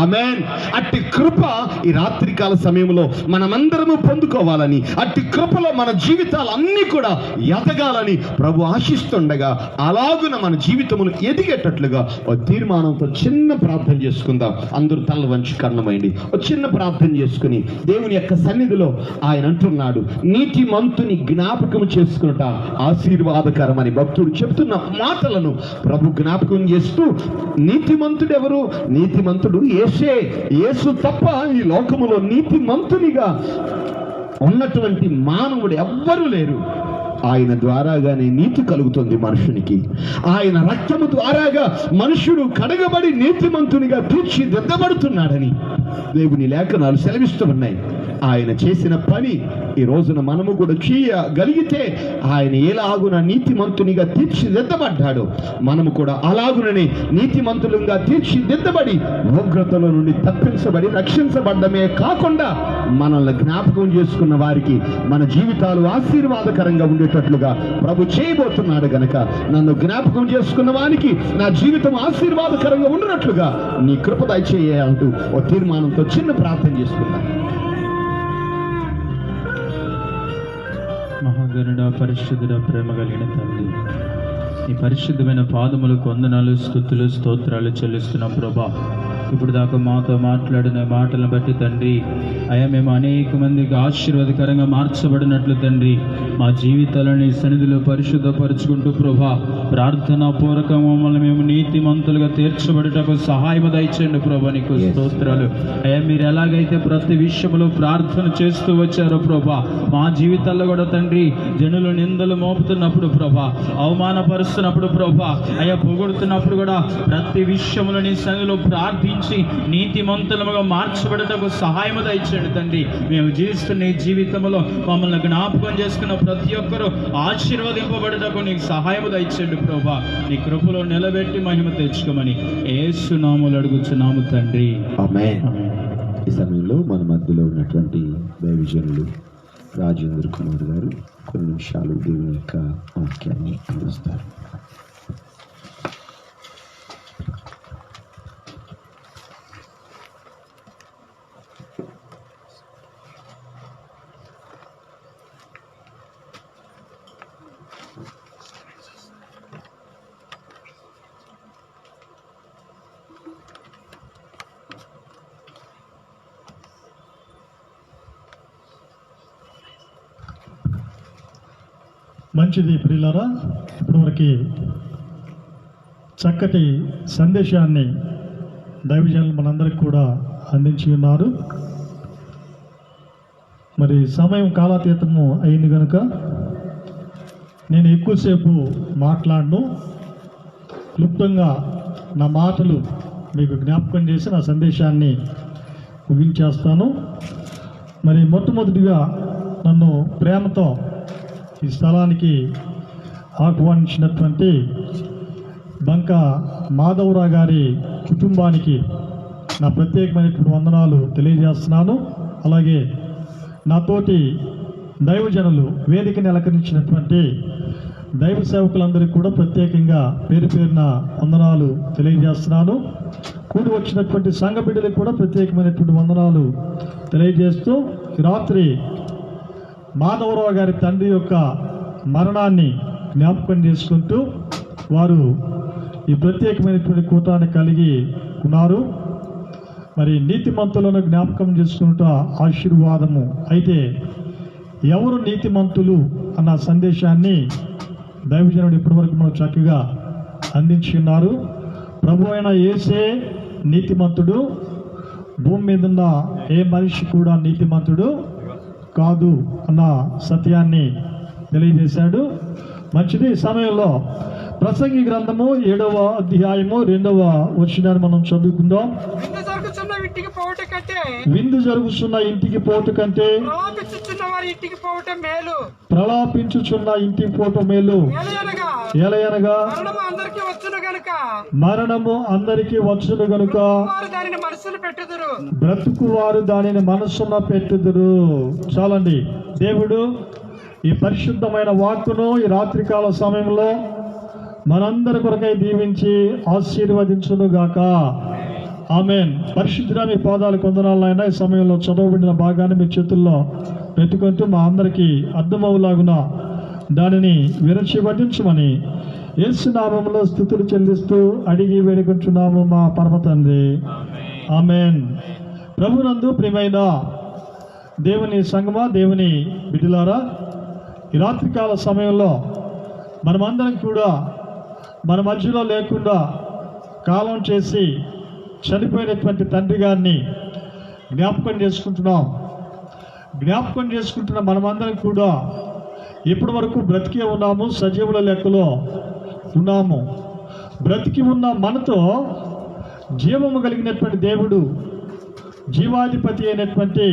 ఆమేన్. అట్టి కృప ఈ రాత్రికాల సమయంలో మనమందరము పొందుకోవాలని, అట్టి కృపలో మన జీవితాలు అన్నీ కూడా ఎదగాలని ప్రభు ఆశిస్తుండగా, అలాగున మన జీవితమును ఎదిగేటట్లుగా ఒక తీర్మానంతో చిన్న ప్రార్థన చేసుకుందాం. అందరూ తల వంచి కన్నమైంది ఒక చిన్న ప్రార్థన చేసుకుని దేవుని యొక్క సన్నిధిలో ఆయన అంటున్నాడు, నీతిమంతుని జ్ఞాపకం చేసుకున్నట ఆశీర్వాదకరం అని భక్తుడు చెప్తున్న మాటలను ప్రభు జ్ఞాపకం చేస్తూ, నీతిమంతుడు ఎవరు? నీతిమంతుడు యేసే. యేసు తప్ప ఈ లోకములో నీతిమంతునిగా ఉన్నటువంటి మానవుడు ఎవ్వరూ లేరు. ఆయన ద్వారాగానే నీతి కలుగుతుంది మనుషునికి. ఆయన రక్తము ద్వారాగా మనుషుడు కడగబడి నీతిమంతునిగా తీర్చిదిద్దబడుతున్నాడని దేవుని లేఖనాలు సెలవిస్తూ ఉన్నాయి. ఆయన చేసిన పని ఈ రోజున మనము కూడా చేయగలిగితే ఆయన ఎలాగున నీతిమంతునిగా తీర్చిదిద్దబడ్డాడు, మనము కూడా అలాగునని నీతిమంతులుగా తీర్చిదిద్దబడి ఉగ్రతల నుండి తప్పించబడి రక్షించబడ్డమే కాకుండా మనల్ని జ్ఞాపకం చేసుకున్న వారికి మన జీవితాలు ఆశీర్వాదకరంగా ఉండేటట్లుగా ప్రభు చేయబోతున్నాడు గనక నన్ను జ్ఞాపకం చేసుకున్న వారికి నా జీవితం ఆశీర్వాదకరంగా ఉండనట్లుగా నీ కృప దయచేయాలంటూ ఓ తీర్మానంతో చిన్న ప్రార్థన చేసుకున్నాను. మహాగరుడ, పరిశుద్ధుడ, ప్రేమ కలిగిన తండ్రి, ఈ పరిశుద్ధమైన పాదములకు వందనాలు, స్తుతులు, స్తోత్రాలు చెల్లిస్తున్నాం ప్రభా. ఇప్పుడు దాకా మాతో మాట్లాడిన మాటలను బట్టి తండ్రి, అయా మేము అనేక మందికి ఆశీర్వాదకరంగా మార్చబడినట్లు తండ్రి, మా జీవితాలని సన్నిధిలో పరిశుద్ధపరుచుకుంటూ ప్రభా, ప్రార్థనా పూర్వక మమ్మల్ని మేము నీతిమంతులుగా తీర్చబడుటకు సహాయం దయచేయండి ప్రభా. నీకు స్తోత్రాలు. అయ్యా మీరు ఎలాగైతే ప్రతి విషయంలో ప్రార్థన చేస్తూ వచ్చారో ప్రభా, మా జీవితాల్లో కూడా తండ్రి జనులు నిందలు మోపుతున్నప్పుడు ప్రభా, అవమానపరుస్తున్నప్పుడు ప్రభా, అయ్యా పొగుడుతున్నప్పుడు కూడా ప్రతి విషయంలో నీ సన్నిధిలో ప్రార్థించి నీతిమంతులుగా మార్చబడటకు సహాయం దయచేయండి తండ్రి. మేము జీవిస్తున్న ఈ జీవితంలో మమ్మల్ని జ్ఞాపకం చేసుకున్న ప్రతి ఒక్కరూ ఆశీర్వదింపబడటకు నీకు సహాయం దయచేయండి ప్రభా. నీ కృపలో నిలబెట్టి మహిమ తెచ్చుకోమని యేసు నామములో అడుగుచున్నాము తండ్రి, ఆమేన్. ఈ సమయంలో మన మధ్యలో ఉన్నటువంటి దైవజనులు రాజేంద్ర కుమార్ గారు కొన్ని నిమిషాలు దేవుని యొక్క వాక్యాన్ని అందిస్తారు. మంచిది ప్రియులారా, ఇప్పటివరకు చక్కటి సందేశాన్ని దైవజనులు మనందరికి కూడా అందించి ఉన్నారు. మరి సమయం కాలాతీతము అయింది కనుక నేను ఎక్కువసేపు మాట్లాడను, క్లుప్తంగా నా మాటలు మీకు జ్ఞాపకం చేసి నా సందేశాన్ని ముగించేస్తాను. మరి మొట్టమొదటిగా నన్ను ప్రేమతో ఈ స్థలానికి ఆహ్వానించినటువంటి బంక మాధవరావు గారి కుటుంబానికి నా ప్రత్యేకమైనటువంటి వందనాలు తెలియజేస్తున్నాను. అలాగే నాతోటి దైవజనులు వేదికని అలంకరించినటువంటి దైవ సేవకులందరికీ కూడా ప్రత్యేకంగా పేరు పేరున వందనాలు తెలియజేస్తున్నాను. కూడి వచ్చినటువంటి సంఘ బిడ్డలకు కూడా ప్రత్యేకమైనటువంటి వందనాలు తెలియజేస్తూ, రాత్రి మాధవరావు గారి తండ్రి యొక్క మరణాన్ని జ్ఞాపకం చేసుకుంటూ వారు ఈ ప్రత్యేకమైనటువంటి కూటాన్ని కలిగి ఉన్నారు. మరి నీతిమంతులను జ్ఞాపకం చేసుకుంటూ ఆశీర్వాదము. అయితే ఎవరు నీతిమంతులు అన్న సందేశాన్ని దైవజనుడు ఇప్పటివరకు మనం చక్కగా అందించి ఉన్నారు. ప్రభు అయిన యేసే నీతిమంతుడు, భూమి మీద ఉన్న ఏ మనిషి కూడా నీతిమంతుడు కాదు అన్న సత్యాన్ని తెలియజేశాడు. మంచిది. ఈ సమయంలో ప్రసంగి గ్రంథము 7వ అధ్యాయము 2వ వచనాన్ని మనం చదువుకుందాం. విందు జరుగుతున్న ఇంటికి పోటు కంటే ప్రలాపించుచున్న ఇంటికి పోవటం మేలు. ఎలయనగా మరణము అందరికి వచ్చును గనుక బ్రతుకు వారు దానిని మనస్సున పెట్టుదురు. చాలండి. దేవుడు ఈ పరిశుద్ధమైన వాక్కును ఈ రాత్రికాల సమయంలో మనందరి కొరకై దీవించి ఆశీర్వదించును గాక. ఆమేన్. పరిశుద్ధుడా మీ పాదాలకు వందనాలైనా ఈ సమయంలో చదవబడిన భాగాన్ని మీ చేతుల్లో పెట్టుకుంటూ మా అందరికీ అర్థమవులాగున దానిని విరచివటించమని యేసు నామములో స్తుతులు చెల్లిస్తూ అడిగి వేడుకుంటున్నాము మా పరమ తండ్రి. ఆమేన్. ప్రభునందు ప్రియమైన దేవుని సంగమా, దేవుని బిడ్డలారా, ఈ రాత్రికాల సమయంలో మనమందరం కూడా మన మధ్యలో లేకుండా కాలం చేసి చనిపోయినటువంటి తండ్రి గారిని జ్ఞాపకం చేసుకుంటున్నాం. జ్ఞాపకం చేసుకుంటున్న మనమందరం కూడా ఇప్పటి వరకు బ్రతికే ఉన్నాము, సజీవుల లెక్కలో ఉన్నాము. బ్రతికి ఉన్న మనతో జీవము కలిగినటువంటి దేవుడు, జీవాధిపతి అయినటువంటి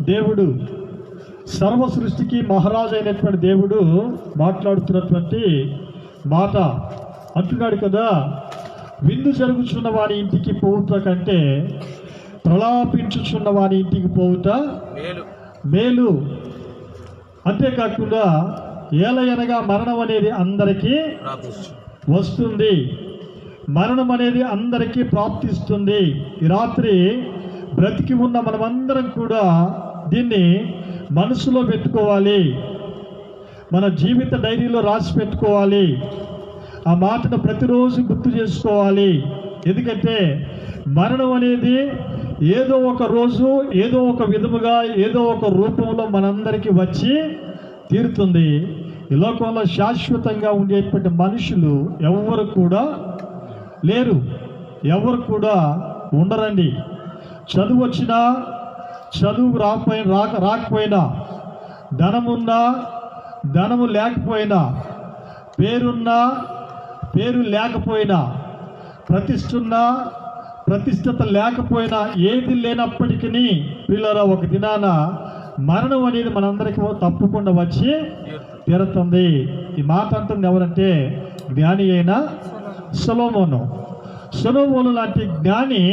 దేవుడు, సర్వ సృష్టికి మహారాజు అయినటువంటి దేవుడు మాట్లాడుతున్నటువంటి మాట అంటున్నాడు కదా, విందు జరుగుచున్న వారి ఇంటికి పోవుట కంటే ప్రలాపించుచున్న వారి ఇంటికి పోవుట మేలు. అంతేకాకుండా ఏలయనగా మరణం అనేది అందరికీ వస్తుంది, మరణం అనేది అందరికీ ప్రాప్తిస్తుంది. ఈ రాత్రి బ్రతికి ఉన్న మనమందరం కూడా దీన్ని మనసులో పెట్టుకోవాలి, మన జీవిత డైరీలో రాసి పెట్టుకోవాలి, ఆ మాటను ప్రతిరోజు గుర్తు చేసుకోవాలి. ఎందుకంటే మరణం అనేది ఏదో ఒక రోజు, ఏదో ఒక విధముగా, ఏదో ఒక రూపంలో మనందరికీ వచ్చి తీరుతుంది. ఈ లోకంలో శాశ్వతంగా ఉండేటువంటి మనుషులు ఎవరు కూడా లేరు, ఎవరు కూడా ఉండరండి. చదువు వచ్చినా, చదువు రాకపోయినా, ధనమున్నా, ధనము లేకపోయినా, పేరున్నా, పేరు లేకపోయినా, ప్రతిష్ఠున్నా, ప్రతిష్టత లేకపోయినా, ఏది లేనప్పటికీ పిల్లల ఒక దినాన మరణం అనేది మనందరికీ తప్పకుండా వచ్చి తీరుతుంది. ఈ మాట అంటుంది ఎవరంటే జ్ఞాని అయిన సొలొమోను. సొలొమోను లాంటి జ్ఞాని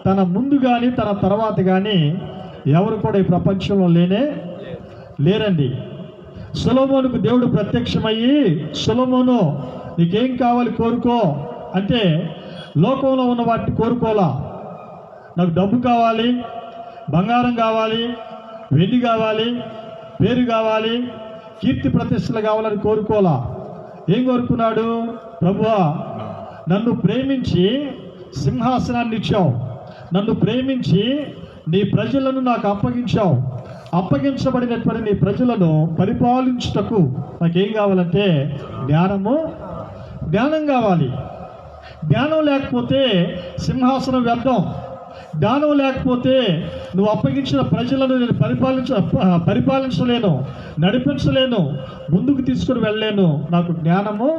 తన ముందు కానీ తన తర్వాత కానీ ఎవరు కూడా ఈ ప్రపంచంలో లేరండి. సొలొమోనుకు దేవుడు ప్రత్యక్షమయ్యి, సొలొమోను నీకేం కావాలి కోరుకో అంటే లోకంలో ఉన్న వాటిని కోరుకోలా. నాకు డబ్బు కావాలి, బంగారం కావాలి, వెండి కావాలి, పేరు కావాలి, కీర్తి ప్రతిష్టలు కావాలని కోరుకోలా. ఏం కోరుకున్నాడు? ప్రభువా, నన్ను ప్రేమించి సింహాసనాన్ని ఇచ్చావు, నన్ను ప్రేమించి నీ ప్రజలను నాకు అప్పగించావు, అప్పగించబడినటువంటి నీ ప్రజలను పరిపాలించుటకు నాకేం కావాలంటే జ్ఞానం కావాలి. జ్ఞానం లేకపోతే సింహాసనం వ్యర్థం. జ్ఞానం లేకపోతే నువ్వు అప్పగించిన ప్రజలను నేను పరిపాలించలేను, నడిపించలేను, ముందుకు తీసుకుని వెళ్ళలేను. నాకు జ్ఞానము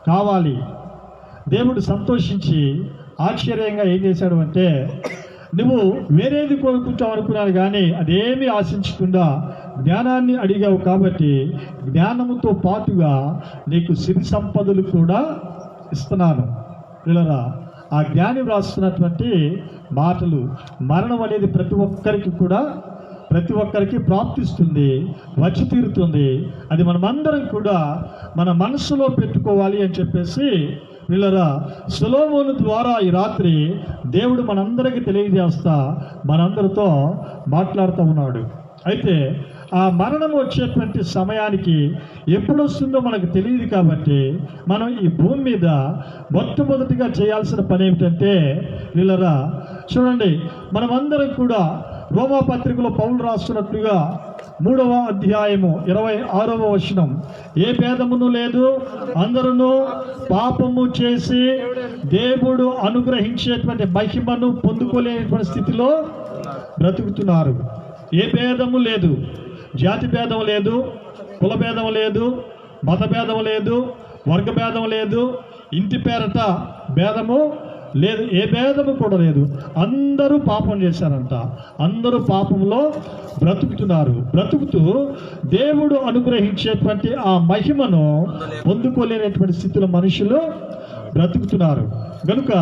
కావాలి. దేవుడు సంతోషించి ఆశ్చర్యంగా ఏం చేశాడు అంటే, నువ్వు వేరేది కోరుకుంటావు అనుకున్నాను కానీ అదేమీ ఆశించకుండా జ్ఞానాన్ని అడిగావు కాబట్టి జ్ఞానముతో పాటుగా నీకు సిరి సంపదలు కూడా ఇస్తున్నాను. పిల్లరా, ఆ జ్ఞాని వ్రాస్తున్నటువంటి మాటలు, మరణం అనేది ప్రతి ఒక్కరికి ప్రాప్తిస్తుంది, వచ్చి తీరుతుంది. అది మనమందరం కూడా మన మనసులో పెట్టుకోవాలి అని చెప్పేసి పిల్లరా సొలొమోను ద్వారా ఈ రాత్రి దేవుడు మనందరికీ తెలియజేస్తా మనందరితో మాట్లాడుతూ ఉన్నాడు. అయితే ఆ మరణం వచ్చేటువంటి సమయానికి ఎప్పుడు వస్తుందో మనకు తెలియదు కాబట్టి మనం ఈ భూమి మీద మొట్టమొదటిగా చేయాల్సిన పని ఏమిటంటే వీళ్ళరా చూడండి, మనమందరం కూడా రోమా పత్రికలో పౌలు రాస్తున్నట్లుగా 3వ అధ్యాయము 26వ వచనం, ఏ భేదమును లేదు, అందరూ పాపము చేసి దేవుడు అనుగ్రహించేటువంటి మహిమను పొందుకోలేనటువంటి స్థితిలో బ్రతుకుతున్నారు. ఏ భేదము లేదు, జాతి భేదం లేదు, కుల భేదం లేదు, మత భేదం లేదు, వర్గ భేదం లేదు, ఇంటి పేరట భేదము లేదు, ఏ భేదము కూడా లేదు. అందరూ పాపం చేశారంట, అందరూ పాపంలో బ్రతుకుతున్నారు. బ్రతుకుతూ దేవుడు అనుగ్రహించేటువంటి ఆ మహిమను పొందుకోలేనటువంటి స్థితిలో మనుషులు బ్రతుకుతున్నారు. కనుక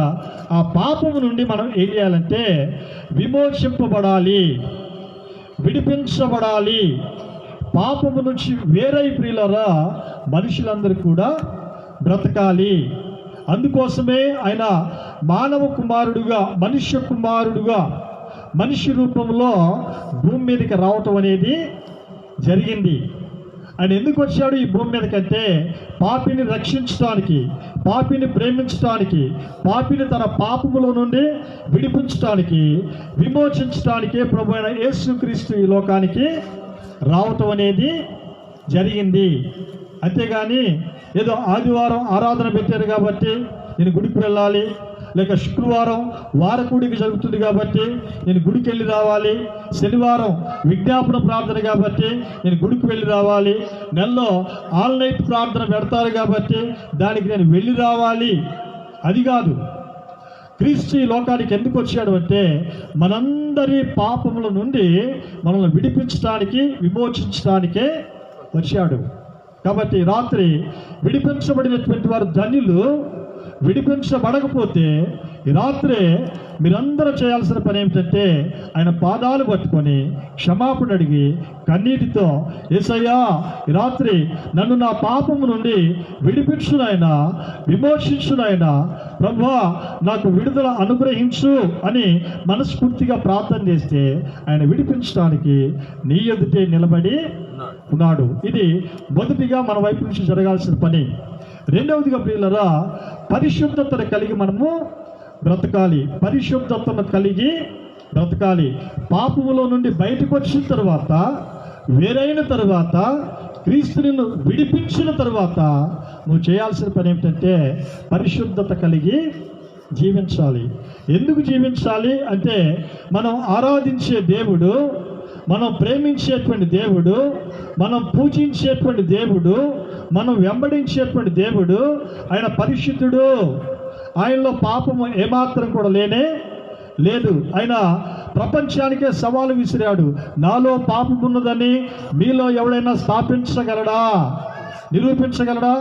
ఆ పాపము నుండి మనం ఏం చేయాలంటే విమోచింపబడాలి, విడిపించబడాలి. పాపము నుంచి వేరై ప్రియులరా మనుషులందరూ కూడా బ్రతకాలి. అందుకోసమే ఆయన మానవ కుమారుడుగా, మనుష్య కుమారుడుగా, మనిషి రూపంలో భూమి మీదకి రావటం అనేది జరిగింది. ఆయన ఎందుకు వచ్చాడు ఈ భూమి మీదకంటే పాపిని రక్షించడానికి, పాపిని ప్రేమించడానికి, పాపిని తన పాపముల నుండి విడిపించడానికి, విమోచించడానికే ప్రభు అయిన యేసుక్రీస్తు ఈ లోకానికి రావటం అనేది జరిగింది. అంతేగాని ఏదో ఆదివారం ఆరాధన పెట్టారు కాబట్టి నేను గుడికి వెళ్ళాలి, లేక శుక్రవారం వారకూడికి జరుగుతుంది కాబట్టి నేను గుడికి వెళ్ళి రావాలి, శనివారం విజ్ఞాపన ప్రార్థన కాబట్టి నేను గుడికి వెళ్ళి రావాలి, నెలలో ఆల్ నైట్ ప్రార్థన పెడతారు కాబట్టి దానికి నేను వెళ్ళి రావాలి. అది కాదు. క్రీస్తు ఈ లోకానికి ఎందుకు వచ్చాడు అంటే మనందరి పాపముల నుండి మనల్ని విడిపించడానికి, విమోచించడానికే వచ్చాడు. కాబట్టి రాత్రి విడిపించబడినటువంటి వారు ధన్యులు. విడిపించబడకపోతే ఈ రాత్రి మీరందరూ చేయాల్సిన పని ఏమిటంటే ఆయన పాదాలు పట్టుకొని క్షమాపణ అడిగి కన్నీటితో, యేసయ్యా ఈ రాత్రి నన్ను నా పాపము నుండి విడిపించునైనా, విమోచించునైనా, ప్రభువా నాకు విడుదల అనుగ్రహించు అని మనస్ఫూర్తిగా ప్రార్థన చేస్తే ఆయన విడిపించడానికి నీ ఎదుటే నిలబడి ఉన్నాడు. ఇది మొదటిగా మన వైపు నుంచి జరగాల్సిన పని. రెండవదిగా ప్రియులారా, పరిశుద్ధతను కలిగి మనము బ్రతకాలి. పరిశుద్ధతను కలిగి బ్రతకాలి. పాపములో నుండి బయటకు వచ్చిన తర్వాత, వేరైన తర్వాత, క్రీస్తుని విడిపించిన తర్వాత నువ్వు చేయాల్సిన పని ఏమిటంటే పరిశుద్ధత కలిగి జీవించాలి. ఎందుకు జీవించాలి అంటే మనం ఆరాధించే దేవుడు, మనం ప్రేమించేటువంటి దేవుడు, మనం పూజించేటువంటి దేవుడు, మనం వెంబడించేటువంటి దేవుడు ఆయన పరిశుద్ధుడు. ఆయనలో పాపము ఏమాత్రం కూడా లేనే లేదు. ఆయన ప్రపంచానికే సవాలు విసిరాడు. నాలో పాపం ఉన్నదని మీలో ఎవడైనా స్థాపించగలడా, నిరూపించగలడా,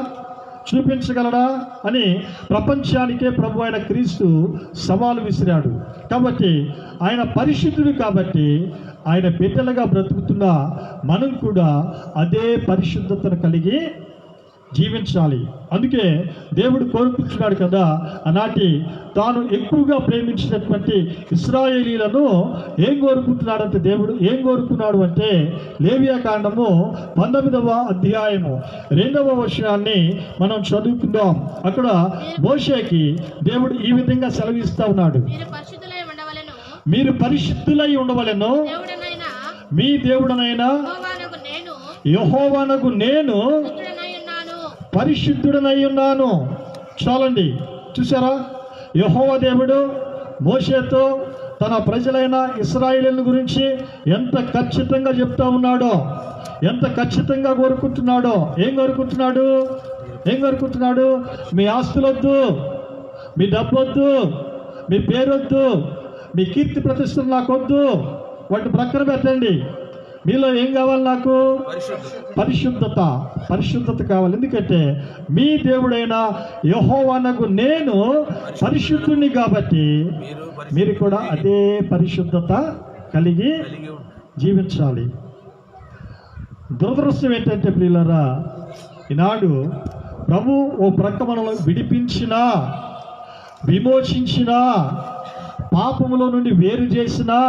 చూపించగలడా అని ప్రపంచానికే ప్రభు అయిన క్రీస్తు సవాలు విసిరాడు. కాబట్టి ఆయన పరిశుద్ధుడు. కాబట్టి ఆయన బిడ్డలుగా బ్రతుకుతున్న మనం కూడా అదే పరిశుద్ధతను కలిగి జీవించాలి. అందుకే దేవుడు కోరుకుంటున్నాడు కదా, ఆనాటి తాను ఎక్కువగా ప్రేమించినటువంటి ఇశ్రాయేలీలను ఏం కోరుకుంటున్నాడంటే, దేవుడు ఏం కోరుకున్నాడు అంటే లేవియాకాండము 19వ అధ్యాయము 2వ వచనాన్ని మనం చదువుకుందాం. అక్కడ మోషేకి దేవుడు ఈ విధంగా సెలవిస్తా ఉన్నాడు, మీరు పరిశుద్ధులై ఉండవలెను, మీ దేవుడనైనా యెహోవానగు నేను పరిశుద్ధుడనై ఉన్నాను. చాలండి, చూసారా? యెహోవా దేవుడు మోషేతో తన ప్రజలైన ఇశ్రాయేలీయుల గురించి ఎంత ఖచ్చితంగా చెప్తా ఉన్నాడో, ఎంత ఖచ్చితంగా కోరుకుంటున్నాడో. ఏం కోరుకుంటున్నాడు? మీ ఆస్తులొద్దు, మీ డబ్బొద్దు, మీ పేరొద్దు, మీ కీర్తి ప్రతిష్టలు నాకొద్దు, వాటిని ప్రక్కన పెట్టండి. మీలో ఏం కావాలి? నాకు పరిశుద్ధత కావాలి. ఎందుకంటే మీ దేవుడైన యెహోవానగు నేను పరిశుద్ధుని కాబట్టి మీరు కూడా అదే పరిశుద్ధత కలిగి జీవించాలి. దురదృష్టం ఏంటంటే ప్రియులారా, ఈనాడు ప్రభు ఓ ప్రక్క మనల్ని విడిపించినా, విమోచించినా, పాపములో నుండి వేరు చేసినా,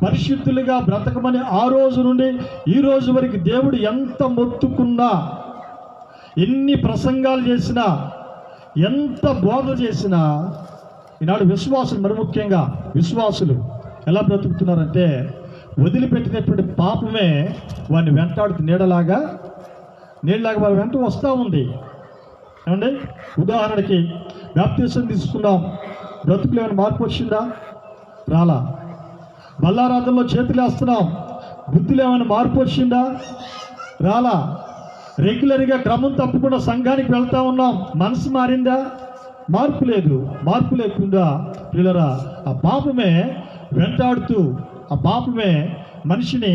పరిశుద్ధులుగా బ్రతకమని ఆ రోజు నుండి ఈ రోజు వరకు దేవుడు ఎంత మొత్తుకున్నా, ఎన్ని ప్రసంగాలు చేసినా, ఎంత బోధ చేసినా, ఈనాడు విశ్వాసులు, మరి ముఖ్యంగా విశ్వాసులు ఎలా బ్రతుకుతున్నారంటే వదిలిపెట్టినటువంటి పాపమే వాడిని వెంటాడుతూ నీడలాగా వారి వెంట వస్తూ ఉంది. ఏమండి, ఉదాహరణకి బాప్తిసం తీసుకున్నాం, బ్రతుకులు ఏమైనా మార్పు వచ్చిందా? రాలా. బల్లారాధనలో చేతులు వేస్తున్నాం, బుద్ధిలో ఏమైనా మార్పు వచ్చిందా? రాలా. రెగ్యులర్గా క్రమం తప్పకుండా సంఘానికి వెళ్తా ఉన్నాం, మనసు మారిందా? మార్పు లేదు. మార్పు లేకుండా పిల్లరా ఆ పాపమే వెంటాడుతూ, ఆ పాపమే మనిషిని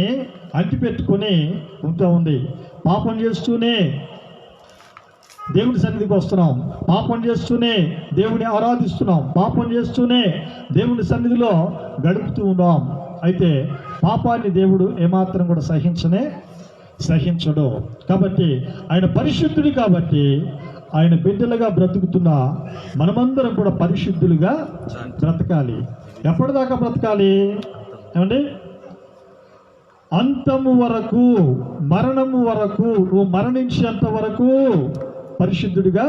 అంటిపెట్టుకొని ఉంటూ ఉంది. పాపం చేస్తూనే దేవుని సన్నిధికి వస్తున్నాం, పాపం చేస్తూనే దేవుని ఆరాధిస్తున్నాం, పాపం చేస్తూనే దేవుని సన్నిధిలో గడుపుతూ ఉన్నాం. అయితే పాపాన్ని దేవుడు ఏమాత్రం కూడా సహించడు. కాబట్టి ఆయన పరిశుద్ధుడు. కాబట్టి ఆయన బిడ్డలుగా బ్రతుకుతున్న మనమందరం కూడా పరిశుద్ధులుగా బ్రతకాలి. ఎప్పటిదాకా బ్రతకాలి? ఏమండి, అంతము వరకు, మరణము వరకు, నువ్వు మరణించేంత వరకు పరిశుద్ధుడిగా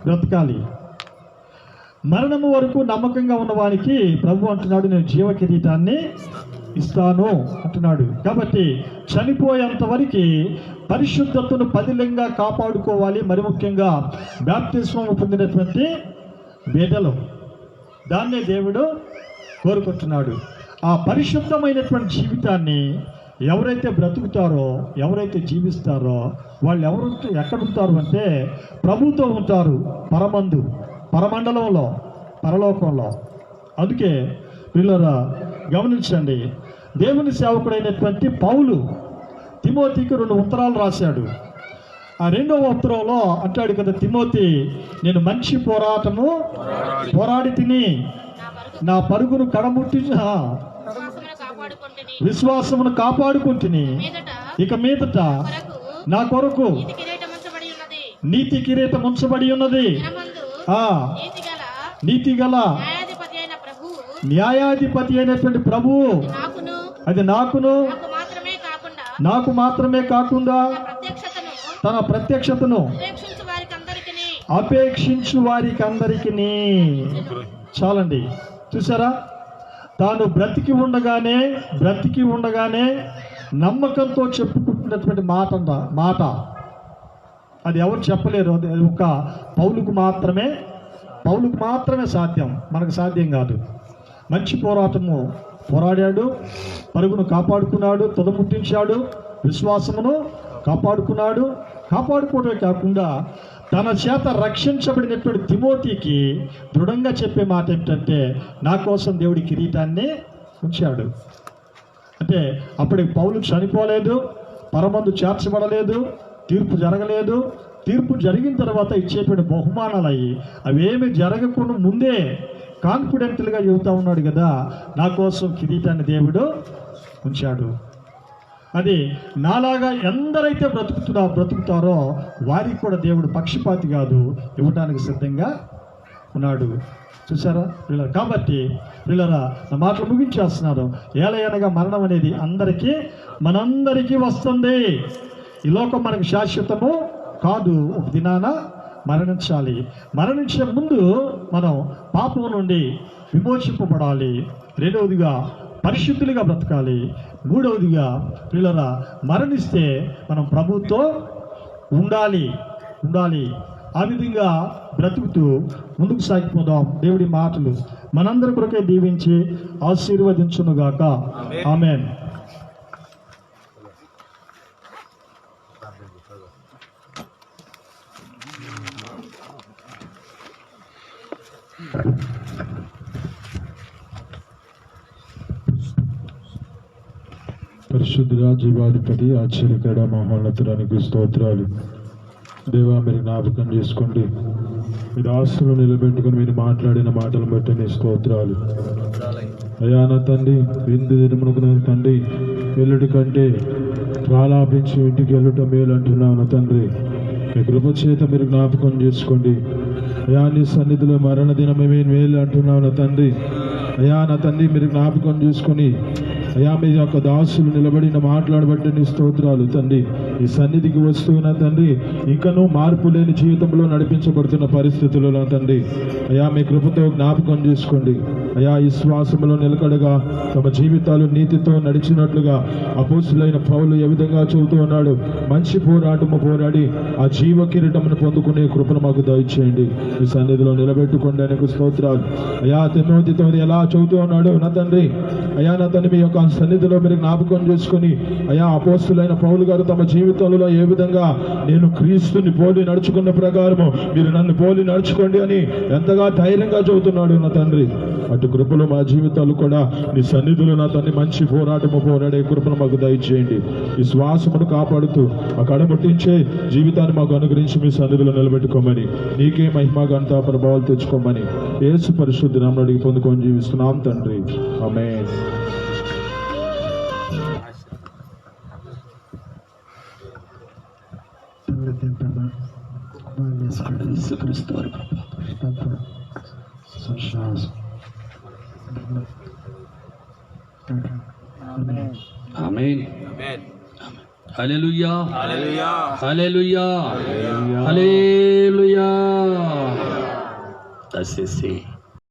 బ్రతకాలి. మరణము వరకు నమ్మకంగా ఉన్నవానికి ప్రభు అంటున్నాడు, నేను జీవ కిరీటాన్ని ఇస్తాను అంటున్నాడు. కాబట్టి చనిపోయేంత వరకు పరిశుద్ధతను పదిలంగా కాపాడుకోవాలి. మరి ముఖ్యంగా బాప్తిస్మం పొందినటువంటి బిడ్డలు, దాన్నే దేవుడు కోరుకుంటున్నాడు. ఆ పరిశుద్ధమైనటువంటి జీవితాన్ని ఎవరైతే బ్రతుకుతారో, ఎవరైతే జీవిస్తారో వాళ్ళు ఎక్కడుంటారు అంటే ప్రభుతో ఉంటారు. పరమందు, పరమండలంలో, పరలోకంలో. అందుకే వీళ్ళరా గమనించండి, దేవుని సేవకుడైనటువంటి పౌలు తిమోతికి 2 ఉత్తరాలు రాశాడు. ఆ 2వ ఉత్తరంలో అంటాడు కదా, తిమోతి, నేను మంచి పోరాటము పోరాడి తిని నా పరుగును కడముట్టి విశ్వాసమును కాపాడుకుంటుని, ఇక మీదట నా కొరకు నీతి కిరీటం ఉంచబడి ఉన్నది. నీతి గల న్యాయాధిపతి అయినటువంటి ప్రభువు అది నాకు మాత్రమే కాకుండా తన ప్రత్యక్షతను అపేక్షించు వారికి అందరికీ. చాలండి, చూసారా? తాను బ్రతికి ఉండగానే నమ్మకంతో చెప్పుకుంటున్నటువంటి మాట అది ఎవరు చెప్పలేరు. అది ఒక పౌలుకు మాత్రమే సాధ్యం, మనకు సాధ్యం కాదు. మంచి పోరాటము పోరాడాడు, పరుగును కాపాడుకున్నాడు, తుదముట్టించాడు, విశ్వాసమును కాపాడుకోవడమే కాకుండా తన చేత రక్షించబడినటువంటి తిమోతికి దృఢంగా చెప్పే మాట ఏంటంటే, నా కోసం దేవుడి కిరీటాన్ని ఉంచాడు. అంటే అప్పటికి పౌలు చనిపోలేదు, పరమందు చేర్చబడలేదు, తీర్పు జరగలేదు. తీర్పు జరిగిన తర్వాత ఇచ్చేటువంటి బహుమానాలు అవేమి జరగకుండా ముందే కాన్ఫిడెంట్గా చెబుతా ఉన్నాడు కదా, నా కోసం కిరీటాన్ని దేవుడు ఉంచాడు. అది నాలాగా ఎందరైతే బ్రతుకుతారో వారికి కూడా దేవుడు పక్షపాతి కాదు, ఇవ్వడానికి సిద్ధంగా ఉన్నాడు. చూసారా వీళ్ళ? కాబట్టి వీళ్ళరా నా మాటలు ముగించేస్తున్నారు. ఏలయనగా మరణం అనేది మనందరికీ వస్తుంది. ఈ లోకం మనకు శాశ్వతము కాదు, ఒక దినాన మరణించాలి. మరణించే ముందు మనం పాపం నుండి విమోచింపబడాలి. 2వదిగా పరిశుద్ధులుగా బ్రతకాలి. 3వదిగా పిల్లరా మరణిస్తే మనం ప్రభుతో ఉండాలి. ఆ విధంగా బ్రతుకుతూ ముందుకు సాగిపోదాం. దేవుడి మాటలు మనందరి కొరకే దీవించి ఆశీర్వదించునుగాక. ఆమేన్. పరిశుద్ధుడా, జీవాధిపతి, ఆశ్చర్యకర, మహోన్నతుడానికి స్తోత్రాలు. దేవా, మీరు జ్ఞాపకం చేసుకోండి. మీరు ఆస్తులు నిలబెట్టుకుని మీరు మాట్లాడిన మాటలు బట్టి నీ స్తోత్రాలు. అయ్యా నా తండ్రి, విందు దినమునకు తండ్రి వెళ్ళుటి కంటే ప్రాలాపించి ఇంటికి వెళ్ళుట మేలు అంటున్నావు నా తండ్రి. మీ కృప చేత మీరు జ్ఞాపకం చేసుకోండి. అయా నీ సన్నిధిలో మరణ దినమే మేలు అంటున్నావు నా తండ్రి. అయా నా తండ్రి, మీరు జ్ఞాపకం చేసుకొని అయా మీ యొక్క దాసులు నిలబడిన మాట్లాడబట్టి నీ స్తోత్రాలు తండ్రి. ఈ సన్నిధికి వస్తున్న తండ్రి ఇంకనూ మార్పు లేని జీవితంలో నడిపించబడుతున్న పరిస్థితులలో తండ్రి అయా మీ కృపతో జ్ఞాపకం చేసుకోండి. అయా ఈ శ్వాసములో నిలకడగా తమ జీవితాలు నీతితో నడిచినట్లుగా అపోస్తులైన పౌలు ఏ విధంగా చెబుతూ ఉన్నాడు, మంచి పోరాటము పోరాడి ఆ జీవ కిరీటమును పొందుకునే కృపను మాకు దయచేయండి. ఈ సన్నిధిలో నిలబెట్టుకోండి అనేక స్తోత్రాలు. అయా తిమోతితో ఎలా చెబుతూ ఉన్నాడు నా తండ్రి, అయా నా తండ్రి మీ యొక్క సన్నిధిలో మీరు జ్ఞాపకం చేసుకొని అయా అపోస్తులైన పౌలు గారు తమ జీవితంలో ఏ విధంగా నేను క్రీస్తుని పోలి నడుచుకున్న ప్రకారము మీరు నన్ను పోలి నడుచుకోండి అని ఎంతగా ధైర్యంగా చెబుతున్నాడు నా తండ్రి. అటు కృపలు మా జీవితాలు కూడా నీ సన్నిధిలో నా తండ్రి మంచి పోరాటము పోరాడే కృపను మాకు దయచేయండి. ఈ శ్వాసమును కాపాడుతూ ఆ కడముట్టించే జీవితాన్ని మాకు అనుగ్రహించి మీ సన్నిధిలో నిలబెట్టుకోమని, నీకే మహిమ ఘనత ప్రభావాలు తెచ్చుకోమని యేసు పరిశుద్ధ నామమున అడిగి పొందుకొని జీవిస్తున్నాం తండ్రి. ఆమేన్. ఆమేన్. హల్లెలూయా, హల్లెలూయా, హల్లెలూయా. That's it.